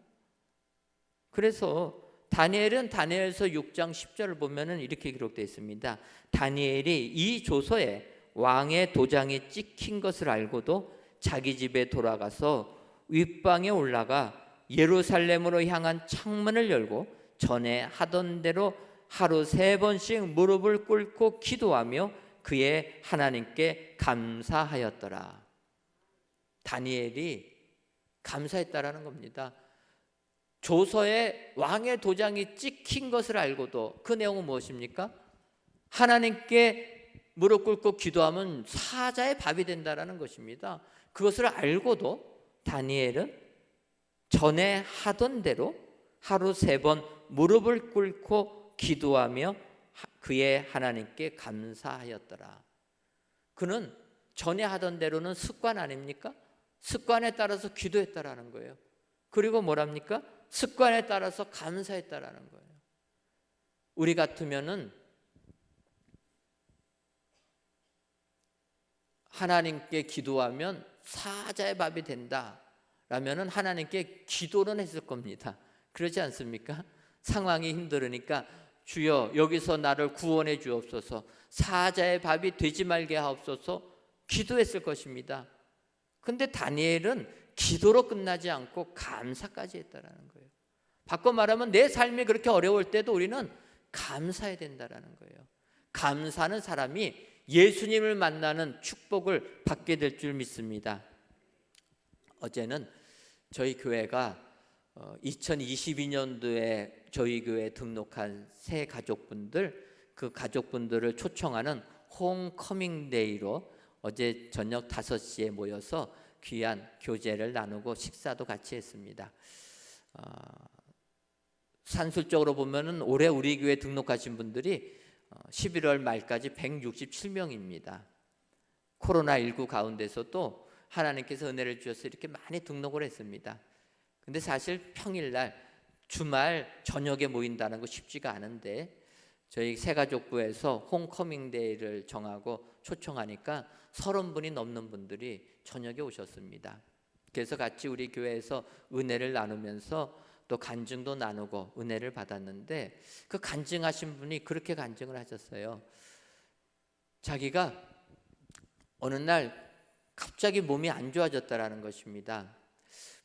그래서 다니엘은 다니엘서 6장 10절을 보면은 이렇게 기록되어 있습니다. 다니엘이 이 조서에 왕의 도장이 찍힌 것을 알고도 자기 집에 돌아가서 윗방에 올라가 예루살렘으로 향한 창문을 열고 전에 하던 대로 하루 3번씩 무릎을 꿇고 기도하며 그의 하나님께 감사하였더라. 다니엘이 감사했다라는 겁니다. 조서에 왕의 도장이 찍힌 것을 알고도, 그 내용은 무엇입니까? 하나님께 무릎 꿇고 기도하면 사자의 밥이 된다라는 것입니다. 그것을 알고도 다니엘은 전에 하던 대로 하루 3번 무릎을 꿇고 기도하며 그의 하나님께 감사하였더라. 그는 전에 하던 대로는 습관 아닙니까? 습관에 따라서 기도했다라는 거예요. 그리고 뭐랍니까? 습관에 따라서 감사했다라는 거예요. 우리 같으면은 하나님께 기도하면 사자의 밥이 된다 라면은 하나님께 기도는 했을 겁니다. 그렇지 않습니까? 상황이 힘들으니까 주여 여기서 나를 구원해 주옵소서, 사자의 밥이 되지 말게 하옵소서 기도했을 것입니다. 근데 다니엘은 기도로 끝나지 않고 감사까지 했다라는 거예요. 바꿔 말하면 내 삶이 그렇게 어려울 때도 우리는 감사해야 된다라는 거예요. 감사하는 사람이 예수님을 만나는 축복을 받게 될 줄 믿습니다. 어제는 저희 교회가 2022년도에 저희 교회에 등록한 새 가족분들, 그 가족분들을 초청하는 홈커밍데이로 어제 저녁 5시에 모여서 귀한 교제를 나누고 식사도 같이 했습니다. 산술적으로 보면은 올해 우리 교회 등록하신 분들이 11월 말까지 167명입니다. 코로나19 가운데서도 하나님께서 은혜를 주셔서 이렇게 많이 등록을 했습니다. 근데 사실 평일날 주말 저녁에 모인다는 거 쉽지가 않은데 저희 새가족부에서 홈커밍데이를 정하고 초청하니까 30분이 넘는 분들이 저녁에 오셨습니다. 그래서 같이 우리 교회에서 은혜를 나누면서 또 간증도 나누고 은혜를 받았는데, 그 간증하신 분이 그렇게 간증을 하셨어요. 자기가 어느 날 갑자기 몸이 안 좋아졌다라는 것입니다.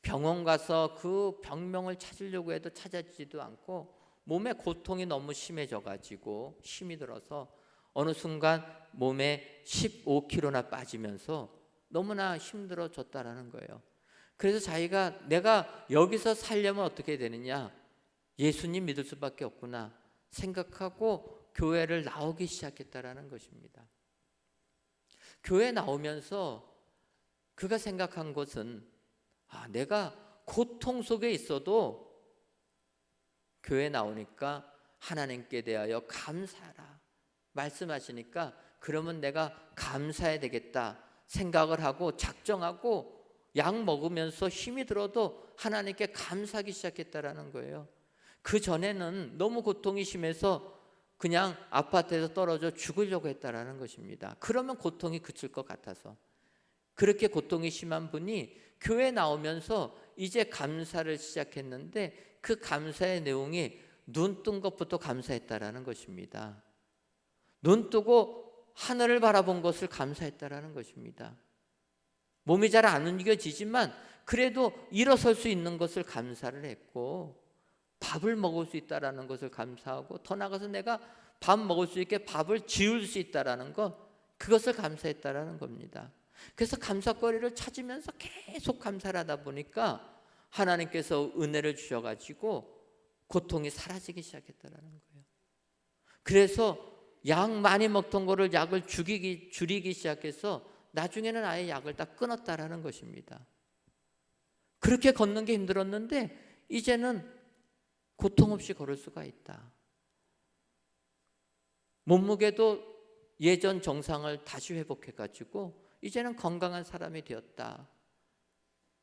병원 가서 그 병명을 찾으려고 해도 찾아지지도 않고 몸에 고통이 너무 심해져 가지고 힘이 들어서 어느 순간 몸에 15kg나 빠지면서 너무나 힘들어졌다라는 거예요. 그래서 자기가 내가 여기서 살려면 어떻게 되느냐, 예수님 믿을 수밖에 없구나 생각하고 교회를 나오기 시작했다라는 것입니다. 교회 나오면서 그가 생각한 것은 내가 고통 속에 있어도 교회 나오니까 하나님께 대하여 감사하라 말씀하시니까 그러면 내가 감사해야 되겠다 생각을 하고 작정하고 약 먹으면서 힘이 들어도 하나님께 감사하기 시작했다라는 거예요. 그 전에는 너무 고통이 심해서 그냥 아파트에서 떨어져 죽으려고 했다라는 것입니다. 그러면 고통이 그칠 것 같아서. 그렇게 고통이 심한 분이 교회 나오면서 이제 감사를 시작했는데 그 감사의 내용이 눈 뜬 것부터 감사했다라는 것입니다. 눈 뜨고 하늘을 바라본 것을 감사했다라는 것입니다. 몸이 잘 안 움직여지지만 그래도 일어설 수 있는 것을 감사를 했고, 밥을 먹을 수 있다라는 것을 감사하고, 더 나아가서 내가 밥 먹을 수 있게 밥을 지을 수 있다라는 것, 그것을 감사했다라는 겁니다. 그래서 감사거리를 찾으면서 계속 감사를 하다 보니까 하나님께서 은혜를 주셔가지고 고통이 사라지기 시작했다라는 거예요. 그래서 약 많이 먹던 거를 약을 줄이기 시작해서 나중에는 아예 약을 다 끊었다라는 것입니다. 그렇게 걷는 게 힘들었는데 이제는 고통 없이 걸을 수가 있다. 몸무게도 예전 정상을 다시 회복해가지고 이제는 건강한 사람이 되었다.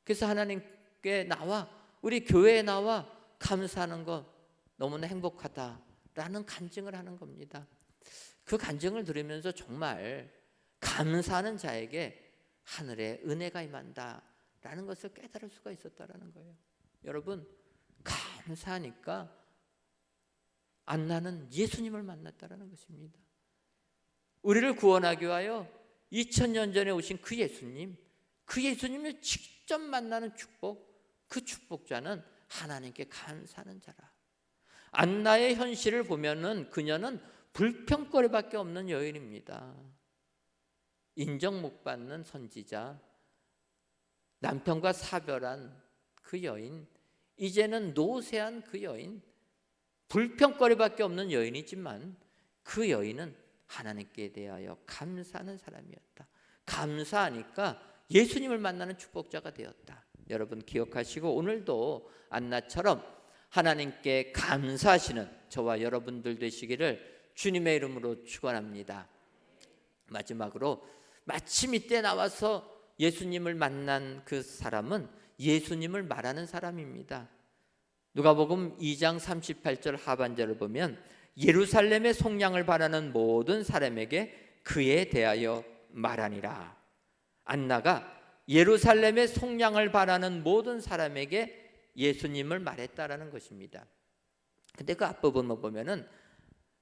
그래서 하나님께 나와, 우리 교회에 나와 감사하는 것 너무나 행복하다라는 간증을 하는 겁니다. 그 간증을 들으면서 정말 감사하는 자에게 하늘의 은혜가 임한다라는 것을 깨달을 수가 있었다라는 거예요. 여러분, 감사하니까 안나는 예수님을 만났다라는 것입니다. 우리를 구원하기 위하여 2000년 전에 오신 그 예수님을 직접 만나는 축복, 그 축복자는 하나님께 감사하는 자라. 안나의 현실을 보면은 그녀는 불평거리밖에 없는 여인입니다. 인정 못 받는 선지자, 남편과 사별한 그 여인, 이제는 노쇠한 그 여인, 불평거리밖에 없는 여인이지만 그 여인은 하나님께 대하여 감사하는 사람이었다. 감사하니까 예수님을 만나는 축복자가 되었다. 여러분 기억하시고 오늘도 안나처럼 하나님께 감사하시는 저와 여러분들 되시기를 주님의 이름으로 축원합니다. 마지막으로 마침 이때 나와서 예수님을 만난 그 사람은 예수님을 말하는 사람입니다. 누가복음 2장 38절 하반절을 보면 예루살렘의 속량을 바라는 모든 사람에게 그에 대하여 말하니라. 안나가 예루살렘의 속량을 바라는 모든 사람에게 예수님을 말했다라는 것입니다. 근데 그 앞부분을 보면은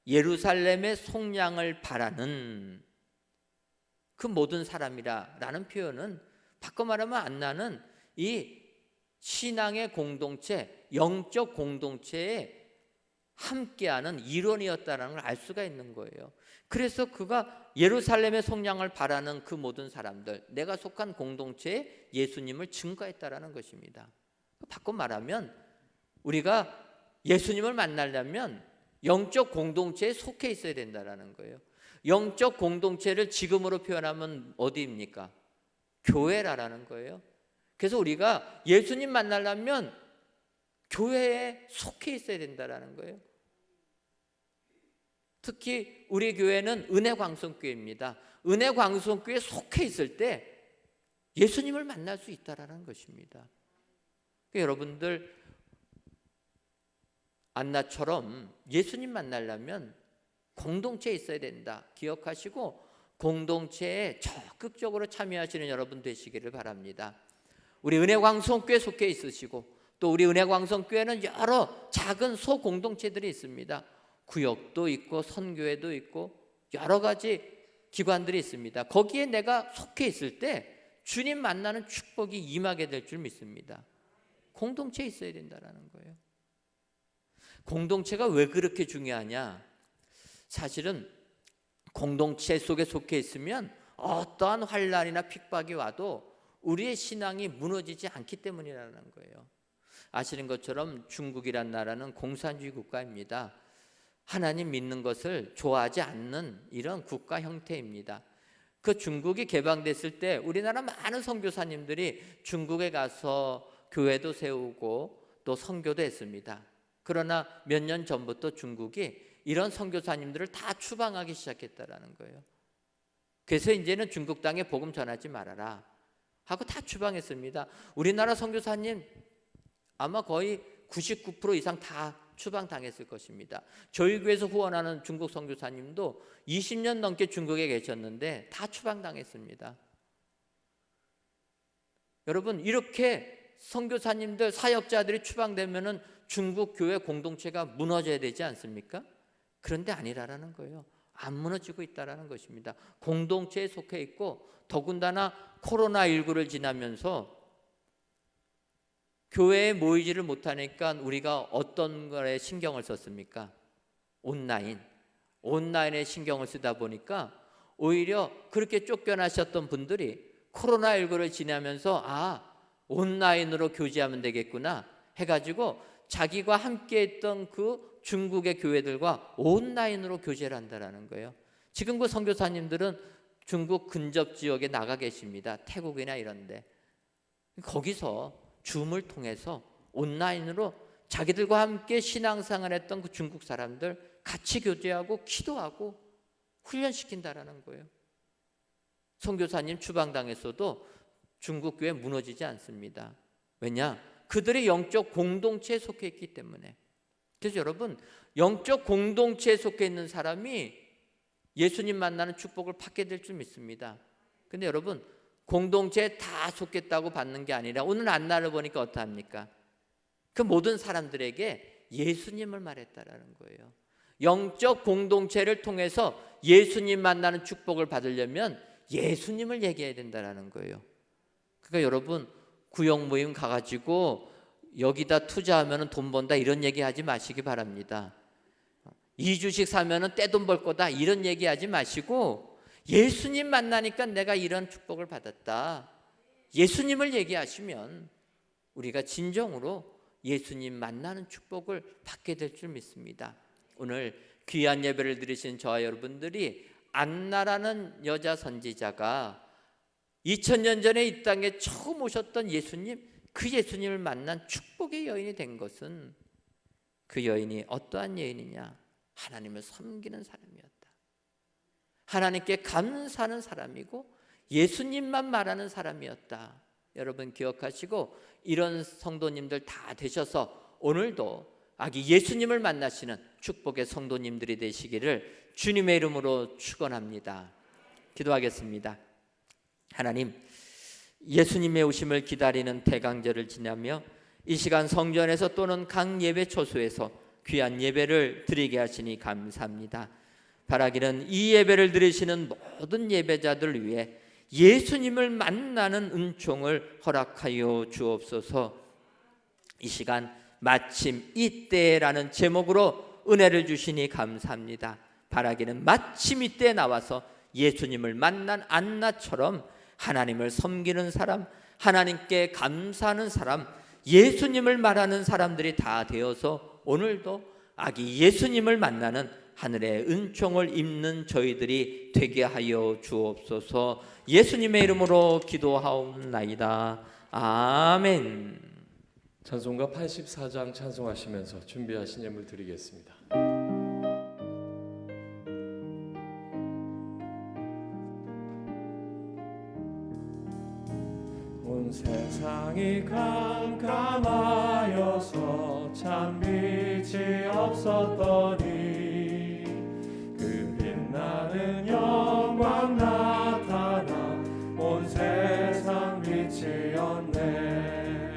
예루살렘의 속량을 바라는 그 모든 사람이라는 표현은 바꿔 말하면 안나는 이 신앙의 공동체, 영적 공동체에 함께하는 일원이었다는 걸 알 수가 있는 거예요. 그래서 그가 예루살렘의 속량을 바라는 그 모든 사람들, 내가 속한 공동체에 예수님을 증거했다라는 것입니다. 바꿔 말하면 우리가 예수님을 만나려면 영적 공동체에 속해 있어야 된다는 거예요. 영적 공동체를 지금으로 표현하면 어디입니까? 교회라는 거예요. 그래서 우리가 예수님 만나려면 교회에 속해 있어야 된다는 거예요. 특히 우리 교회는 은혜광성교회입니다. 은혜광성교회에 속해 있을 때 예수님을 만날 수 있다는 것입니다. 그러니까 여러분들 안나처럼 예수님 만나려면 공동체에 있어야 된다 기억하시고 공동체에 적극적으로 참여하시는 여러분 되시기를 바랍니다. 우리 은혜광성교회 속해 있으시고 또 우리 은혜광성교회는 여러 작은 소공동체들이 있습니다. 구역도 있고 선교회도 있고 여러 가지 기관들이 있습니다. 거기에 내가 속해 있을 때 주님 만나는 축복이 임하게 될 줄 믿습니다. 공동체에 있어야 된다는 거예요. 공동체가 왜 그렇게 중요하냐? 사실은 공동체 속에 속해 있으면 어떠한 환난이나 핍박이 와도 우리의 신앙이 무너지지 않기 때문이라는 거예요. 아시는 것처럼 중국이란 나라는 공산주의 국가입니다. 하나님 믿는 것을 좋아하지 않는 이런 국가 형태입니다. 그 중국이 개방됐을 때 우리나라 많은 선교사님들이 중국에 가서 교회도 세우고 또 선교도 했습니다. 그러나 몇 년 전부터 중국이 이런 선교사님들을 다 추방하기 시작했다라는 거예요. 그래서 이제는 중국 땅에 복음 전하지 말아라 하고 다 추방했습니다. 우리나라 선교사님 아마 거의 99% 이상 다 추방당했을 것입니다. 저희 교회에서 후원하는 중국 선교사님도 20년 넘게 중국에 계셨는데 다 추방당했습니다. 여러분 이렇게 선교사님들 사역자들이 추방되면은 중국 교회 공동체가 무너져야 되지 않습니까? 그런데 아니라는 거예요. 안 무너지고 있다는 것입니다. 공동체에 속해 있고 더군다나 코로나19를 지나면서 교회에 모이지를 못하니까 우리가 어떤 거에 신경을 썼습니까? 온라인에 신경을 쓰다 보니까 오히려 그렇게 쫓겨나셨던 분들이 코로나19를 지나면서 온라인으로 교제하면 되겠구나 해가지고 자기가 함께 했던 그 중국의 교회들과 온라인으로 교제를 한다는 거예요. 지금 그 선교사님들은 중국 근접 지역에 나가 계십니다. 태국이나 이런 데. 거기서 줌을 통해서 온라인으로 자기들과 함께 신앙생활 했던 그 중국 사람들 같이 교제하고 기도하고 훈련시킨다라는 거예요. 선교사님 추방당했어도 중국 교회 무너지지 않습니다. 왜냐? 그들의 영적 공동체에 속해 있기 때문에. 그래서 여러분 영적 공동체에 속해 있는 사람이 예수님 만나는 축복을 받게 될 줄 믿습니다. 근데 여러분 공동체에 다 속겠다고 받는 게 아니라 오늘 안나를 보니까 어떠합니까? 그 모든 사람들에게 예수님을 말했다라는 거예요. 영적 공동체를 통해서 예수님 만나는 축복을 받으려면 예수님을 얘기해야 된다라는 거예요. 그러니까 여러분 구역 모임 가가지고 여기다 투자하면 돈 번다 이런 얘기하지 마시기 바랍니다. 2주씩 사면 떼돈 벌 거다 이런 얘기하지 마시고 예수님 만나니까 내가 이런 축복을 받았다. 예수님을 얘기하시면 우리가 진정으로 예수님 만나는 축복을 받게 될 줄 믿습니다. 오늘 귀한 예배를 드리신 저와 여러분들이 안나라는 여자 선지자가 2000년 전에 이 땅에 처음 오셨던 예수님, 그 예수님을 만난 축복의 여인이 된 것은 그 여인이 어떠한 여인이냐? 하나님을 섬기는 사람이었다. 하나님께 감사하는 사람이고 예수님만 말하는 사람이었다. 여러분 기억하시고 이런 성도님들 다 되셔서 오늘도 아기 예수님을 만나시는 축복의 성도님들이 되시기를 주님의 이름으로 축원합니다. 기도하겠습니다. 하나님, 예수님의 오심을 기다리는 대강절을 지나며 이 시간 성전에서 또는 각 예배 초소에서 귀한 예배를 드리게 하시니 감사합니다. 바라기는 이 예배를 드리시는 모든 예배자들을 위해 예수님을 만나는 은총을 허락하여 주옵소서. 이 시간 마침 이때라는 제목으로 은혜를 주시니 감사합니다. 바라기는 마침 이때 나와서 예수님을 만난 안나처럼 하나님을 섬기는 사람, 하나님께 감사하는 사람, 예수님을 말하는 사람들이 다 되어서 오늘도 아기 예수님을 만나는 하늘의 은총을 입는 저희들이 되게 하여 주옵소서. 예수님의 이름으로 기도하옵나이다. 아멘. 찬송가 84장 찬송하시면서 준비하신 예물 드리겠습니다. 온 세상이 캄캄하여서 참 빛이 없었더니 그 빛나는 영광 나타나 온 세상 빛이었네.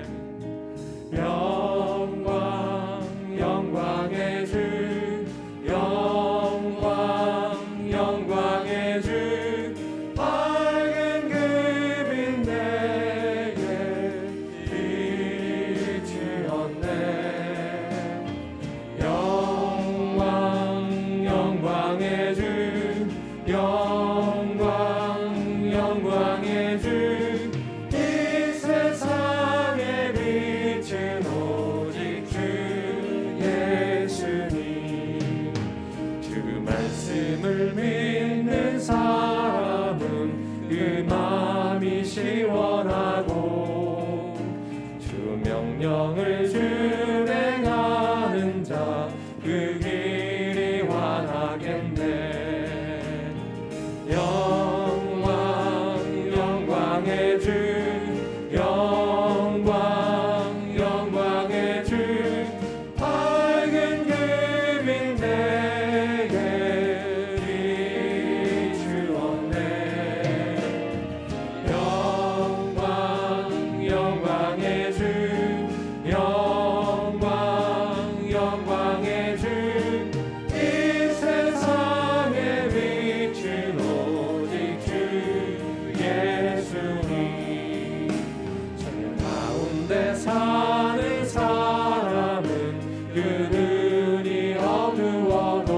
영광 영광의 주 영광 영광의 주 밝은 그 빛 내게 비추었네. 영광 영광의 주 영광 영광의 주 이 세상의 빛은 오직 주 예수님. 주 말씀을 믿는 사람은 그 마음이 시원하고 주 명령을 준행하는 자 그 길이 환하겠네. 영광 영광의 주 영광 영광의 주 밝은 그 빛 내게 비추었네. 영광 영광의 주 영광 영광의 주 이 세상의 빛은 오직 주 예수님. 천년 가운데 사는 사람은 그 눈이 어두워도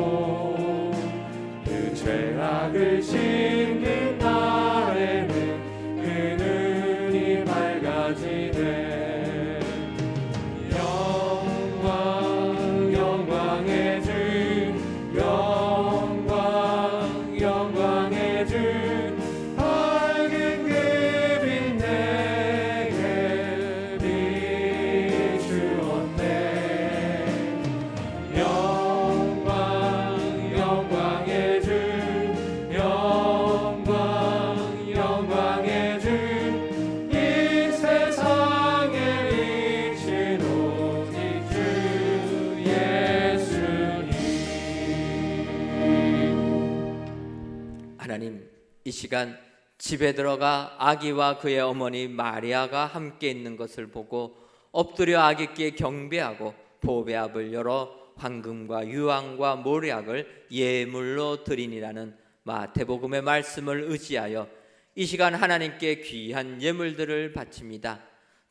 그 죄악을 씻는 날에는 그 눈이 밝아지네. 영광 영광의 주 영광 영광의 주 밝은 그 빛 내게 비추었네. 영광 영광의 주 영광 영광의 주 이 세상의 빛은 오직 주 예수님. 하나님, 이 시간 집에 들어가 아기와 그의 어머니 마리아가 함께 있는 것을 보고 엎드려 아기께 경배하고 보배압을 열어 황금과 유황과 모략을 예물로 드리니라는 마태복음의 말씀을 의지하여 이 시간 하나님께 귀한 예물들을 바칩니다.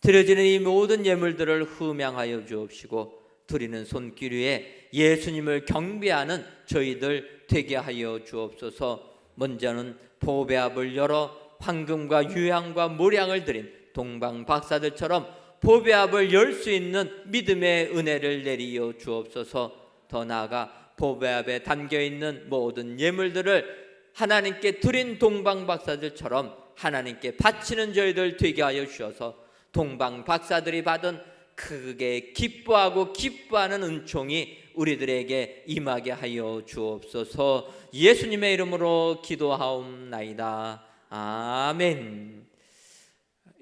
드려지는 이 모든 예물들을 흠양하여 주옵시고 드리는 손길 위에 예수님을 경배하는 저희들 되게 하여 주옵소서. 먼저는 보배압을 열어 황금과 유향과 모량을 드린 동방 박사들처럼 보배압을 열 수 있는 믿음의 은혜를 내리어 주옵소서. 더 나아가 보배압에 담겨있는 모든 예물들을 하나님께 드린 동방 박사들처럼 하나님께 바치는 저희들 되게 하여 주셔서 동방 박사들이 받은 크게 기뻐하고 기뻐하는 은총이 우리들에게 임하게 하여 주옵소서. 예수님의 이름으로 기도하옵나이다. 아멘.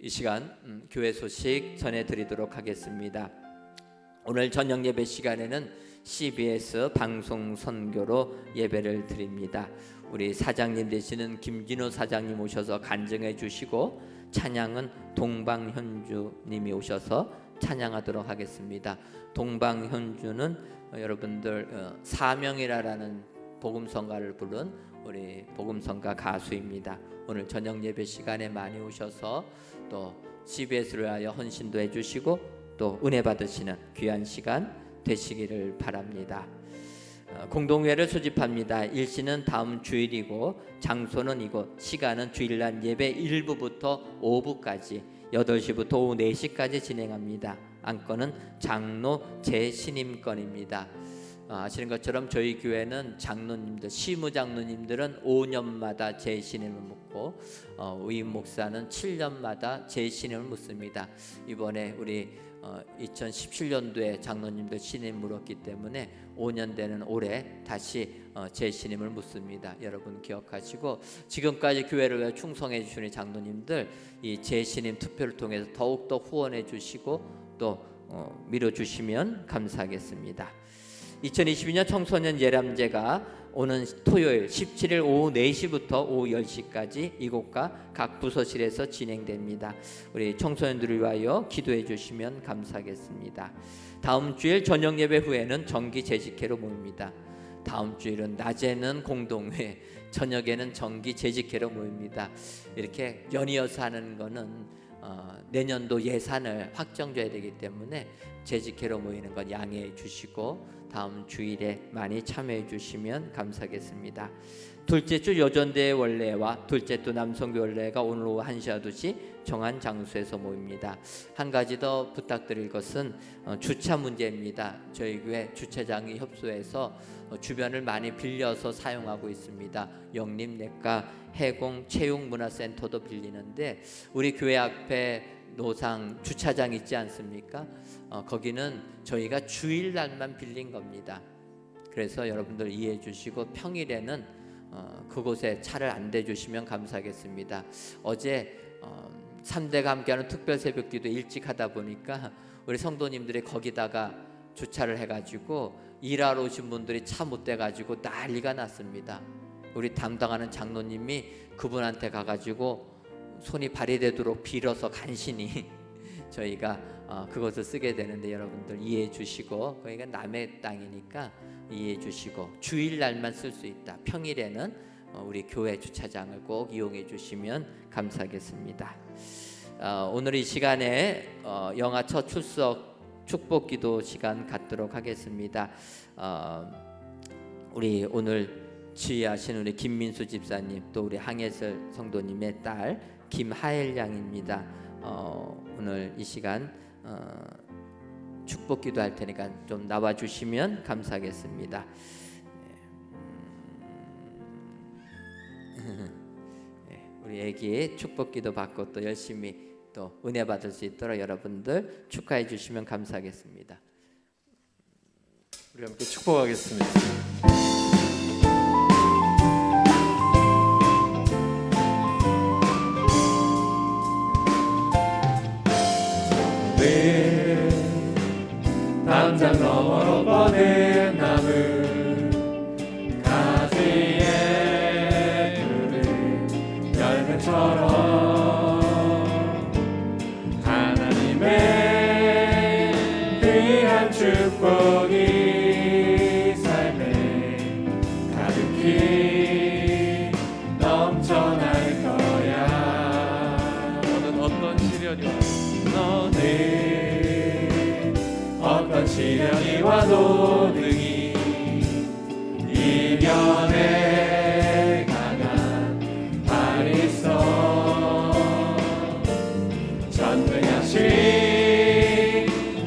이 시간 교회 소식 전해드리도록 하겠습니다. 오늘 저녁 예배 시간에는 CBS 방송 선교로 예배를 드립니다. 우리 사장님 되시는 김진호 사장님 오셔서 간증해 주시고 찬양은 동방현주님이 오셔서 찬양하도록 하겠습니다. 동방현주는 여러분들 사명이라는 복음성가를 부른 우리 복음성가 가수입니다. 오늘 저녁 예배 시간에 많이 오셔서 또 CBS를 위하여 헌신도 해주시고 또 은혜 받으시는 귀한 시간 되시기를 바랍니다. 공동회를 소집합니다. 일시는 다음 주일이고 장소는 이곳, 시간은 주일날 예배 1부부터 5부까지 8시부터 오후 4시까지 진행합니다. 안건은 장로 재신임건입니다. 아시는 것처럼 저희 교회는 장로님들, 시무장로님들은 5년마다 재신임을 묻고 의임 목사는 7년마다 재신임을 묻습니다. 이번에 우리 2017년도에 장로님들 신임 물었기 때문에 5년 되는 올해 다시 재신임을 묻습니다. 여러분 기억하시고 지금까지 교회를 위해 충성해 주신 장로님들 이 재신임 투표를 통해서 더욱더 후원해 주시고 또 밀어주시면 감사하겠습니다. 2022년 청소년 예람제가 오는 토요일 17일 오후 4시부터 오후 10시까지 이곳과 각 부서실에서 진행됩니다. 우리 청소년들을 위하여 기도해 주시면 감사하겠습니다. 다음 주일 저녁 예배 후에는 정기 재직회로 모입니다. 다음 주일은 낮에는 공동회, 저녁에는 정기 재직회로 모입니다. 이렇게 연이어서 하는 거는 내년도 예산을 확정줘야 되기 때문에 재직회로 모이는 건 양해해 주시고 다음 주일에 많이 참여해 주시면 감사하겠습니다. 둘째 주 여전대 원례와 둘째 주 남성교 원례가 오늘 오후 1시 2시 정한 장소에서 모입니다. 한 가지 더 부탁드릴 것은 주차 문제입니다. 저희 교회 주차장이 협소해서 주변을 많이 빌려서 사용하고 있습니다. 영림내과, 해공, 체육문화센터도 빌리는데 우리 교회 앞에 노상 주차장 있지 않습니까? 거기는 저희가 주일날만 빌린 겁니다. 그래서 여러분들 이해해 주시고 평일에는 그곳에 차를 안 대주시면 감사하겠습니다. 어제 3대가 함께하는 특별 새벽기도 일찍 하다 보니까 우리 성도님들이 거기다가 주차를 해가지고 일하러 오신 분들이 차 못 대가지고 난리가 났습니다. 우리 담당하는 장로님이 그분한테 가가지고 손이 발휘되도록 빌어서 간신히 저희가 그것을 쓰게 되는데 여러분들 이해해 주시고 거기가 남의 땅이니까 이해해 주시고 주일날만 쓸 수 있다. 평일에는 우리 교회 주차장을 꼭 이용해 주시면 감사하겠습니다. 오늘 이 시간에 영아 첫 출석 축복기도 시간 갖도록 하겠습니다. 우리 오늘 지휘하신 우리 김민수 집사님 또 우리 항해설 성도님의 딸 김하엘 양입니다. 오늘 이 시간 축복기도 할 테니까 좀 나와 주시면 감사하겠습니다. 우리 애기 축복기도 받고 또 열심히 또 은혜 받을 수 있도록 여러분들 축하해 주시면 감사하겠습니다. 우리 함께 축복하겠습니다. 내 담장 너머로 뻗은 나무 가지에 푸른 열매처럼 하나님의 귀한 축복이 삶에 가득히 넘쳐날 거야. 너는 어떤 시련이 너는 어떤 시련이 와도 능히 이겨내 강한 발이 있어. 전능하신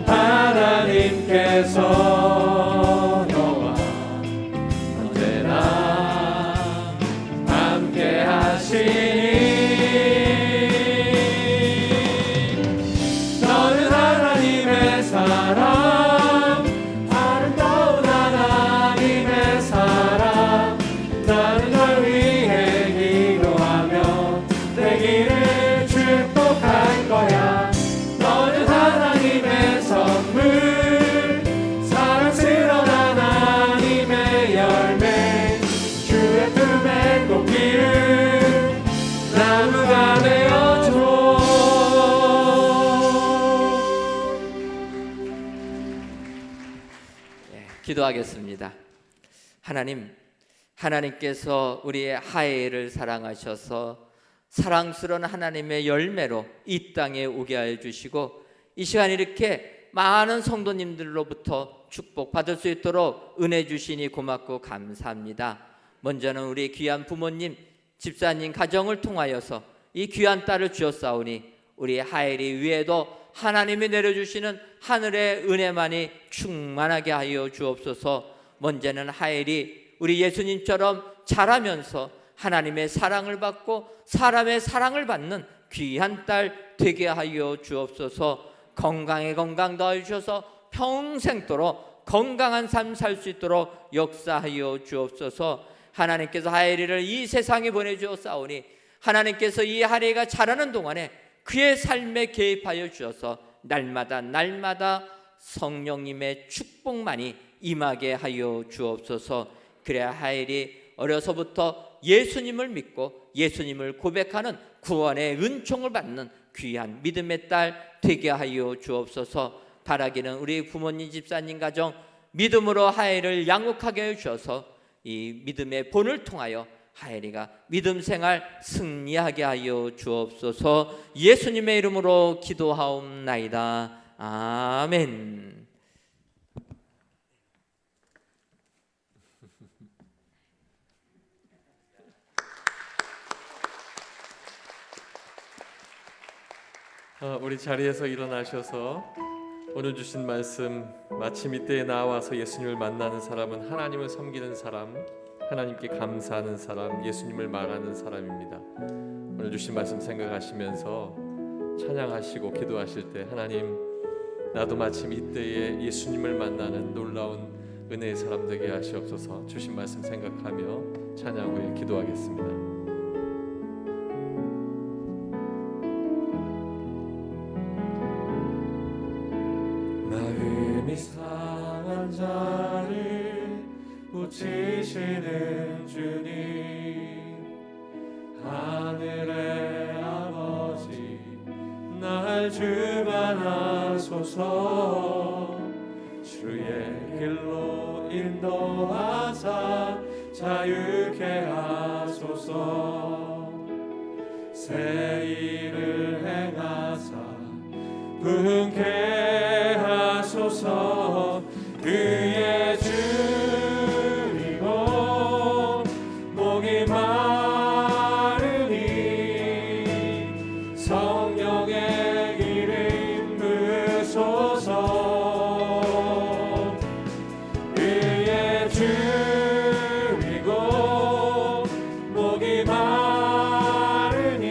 하나님께서 너와 언제나 함께 하시니 사랑, 아름다운 하나님의 사랑. 나는 널 위해 기도하며 내 길을 축복할 거야. 너는 하나님의 선물, 사랑스러운 하나님의 열매. 주의 품에 꼭 기름 나무가 되어줘. 기도하겠습니다. 하나님께서 우리의 하엘을 사랑하셔서 사랑스러운 하나님의 열매로 이 땅에 오게 하여 주시고 이 시간 이렇게 많은 성도님들로부터 축복받을 수 있도록 은혜 주시니 고맙고 감사합니다. 먼저는 우리 귀한 부모님, 집사님 가정을 통하여서 이 귀한 딸을 주었사오니 우리 하엘이 위에도 하나님이 내려주시는 하늘의 은혜만이 충만하게 하여 주옵소서. 먼저는 하엘이 우리 예수님처럼 자라면서 하나님의 사랑을 받고 사람의 사랑을 받는 귀한 딸 되게 하여 주옵소서. 건강에 건강 더하셔서 평생도록 건강한 삶 살 수 있도록 역사하여 주옵소서. 하나님께서 하엘이를 이 세상에 보내주었사오니 하나님께서 이 하엘이가 자라는 동안에 그의 삶에 개입하여 주셔서 날마다 성령님의 축복만이 임하게 하여 주옵소서. 그래야 하엘이 어려서부터 예수님을 믿고 예수님을 고백하는 구원의 은총을 받는 귀한 믿음의 딸 되게 하여 주옵소서. 바라기는 우리 부모님, 집사님 가정 믿음으로 하엘을 양육하게 해 주셔서 이 믿음의 본을 통하여 하엘이가 믿음 생활 승리하게 하여 주옵소서. 예수님의 이름으로 기도하옵나이다. 아멘. 우리 자리에서 일어나셔서 오늘 주신 말씀, 마침 이때에 나와서 예수님을 만나는 사람은 하나님을 섬기는 사람, 하나님께 감사하는 사람, 예수님을 말하는 사람입니다. 오늘 주신 말씀 생각하시면서 찬양하시고 기도하실 때 하나님, 나도 마침 이때에 예수님을 만나는 놀라운 은혜의 사람 되게 하시옵소서. 주신 말씀 생각하며 찬양 후에 기도하겠습니다. 마음이 상한 자를 고치시는 주님, 하늘의 아버지 날 주관하소서. 주의 길로 인도하사 자유케 하소서. 새 일을 행하사 분케 하소서. 의의 주이고 목이 마르니 성령의 기름 부으소서. 의의 주이고 목이 마르니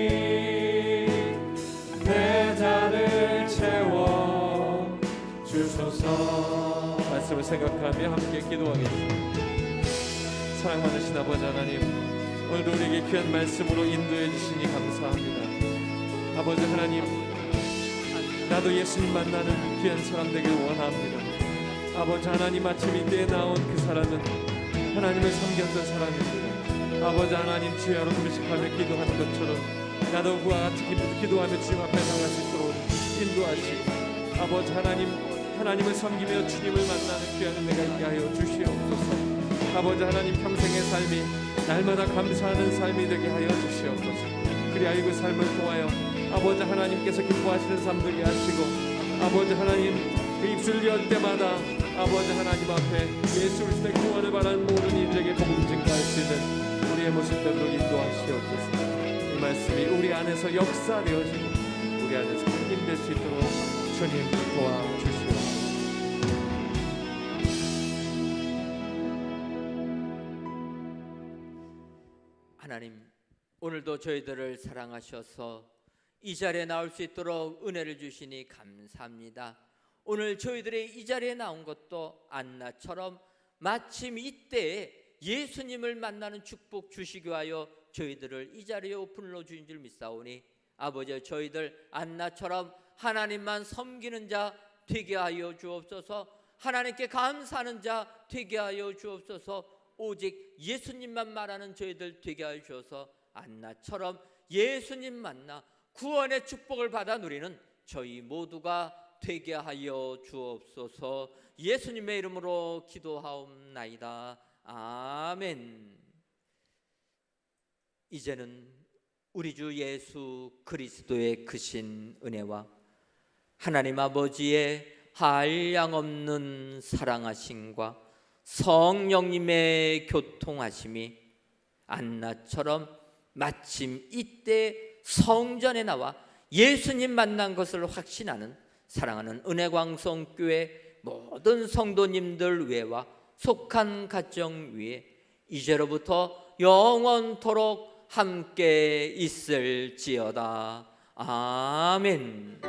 내 잔을 채워 주소서. 말씀을 생각하며 함께 기도하겠습니다. 사랑 많으신 아버지 하나님, 오늘도 우리에게 귀한 말씀으로 인도해 주시니 감사합니다. 아버지 하나님, 나도 예수님 만나는 귀한 사람 되길 원합니다. 아버지 하나님, 마침 이때에 나온 그 사람은 하나님을 섬겼던 사람입니다. 아버지 하나님, 주야로 금식하며 기도하는 것처럼 나도 그와 같이 기도하며 주님 앞에 나갈 수 있도록 인도하시고, 아버지 하나님을 섬기며 주님을 만나는 귀한 은혜가 있게 하여 주시옵소서. 아버지 하나님, 평생의 삶이 날마다 감사하는 삶이 되게 하여 주시옵소서. 그리하여 그 삶을 통하여 아버지 하나님께서 기뻐하시는 삶 되게 하시고, 아버지 하나님, 그 입술 열 때마다 아버지 하나님 앞에 예수 그리스도의 구원을 바라는 모든 이들에게 복음 증거할 수 있는 우리의 모습들로 인도하시옵소서. 이 말씀이 우리 안에서 역사되어지고 우리 안에서 힘될 수 있도록 주님 도와주시옵소서. 하나님, 오늘도 저희들을 사랑하셔서 이 자리에 나올 수 있도록 은혜를 주시니 감사합니다. 오늘 저희들이 이 자리에 나온 것도 안나처럼 마침 이때에 예수님을 만나는 축복 주시기 위하여 저희들을 이 자리에 오픈로 주신 줄 믿사오니, 아버지, 저희들 안나처럼 하나님만 섬기는 자 되게 하여 주옵소서. 하나님께 감사하는 자 되게 하여 주옵소서. 오직 예수님만 말하는 저희들 되게 하여 주셔서 안나처럼 예수님 만나 구원의 축복을 받아 누리는 저희 모두가 되게 하여 주옵소서. 예수님의 이름으로 기도하옵나이다. 아멘. 이제는 우리 주 예수 그리스도의 크신 은혜와 하나님 아버지의 한량없는 사랑하심과 성령님의 교통하심이 안나처럼 마침 이때 성전에 나와 예수님 만난 것을 확신하는 사랑하는 은혜광성교회 모든 성도님들 위에와 속한 가정 위에 이제로부터 영원토록 함께 있을지어다. 아멘.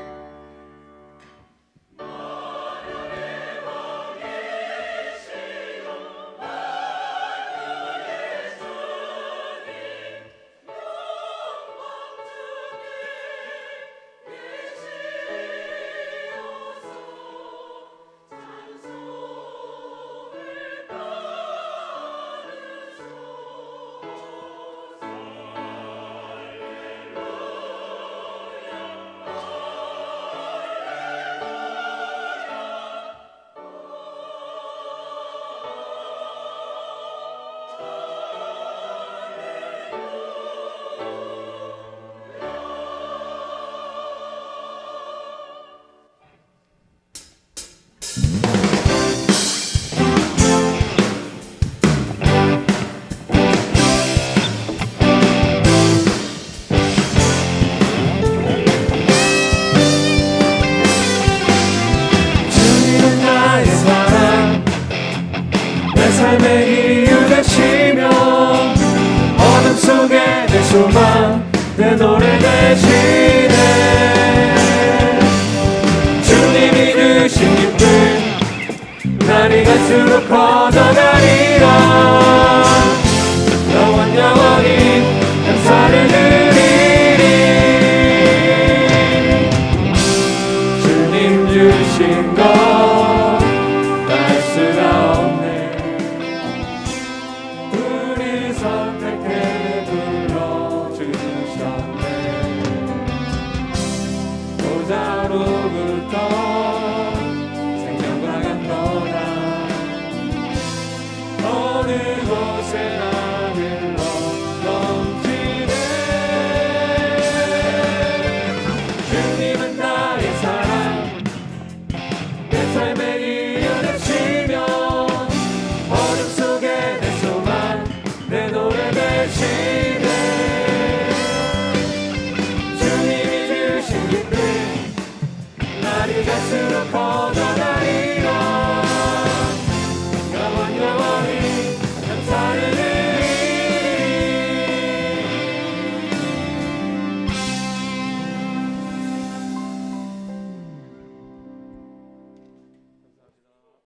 주님은 나의 사랑, 내 삶의 이유 되시며 어둠 속에 내 소망, 내 노래 되시네. 주님이 주신 기쁨 날이 갈수록 커져가니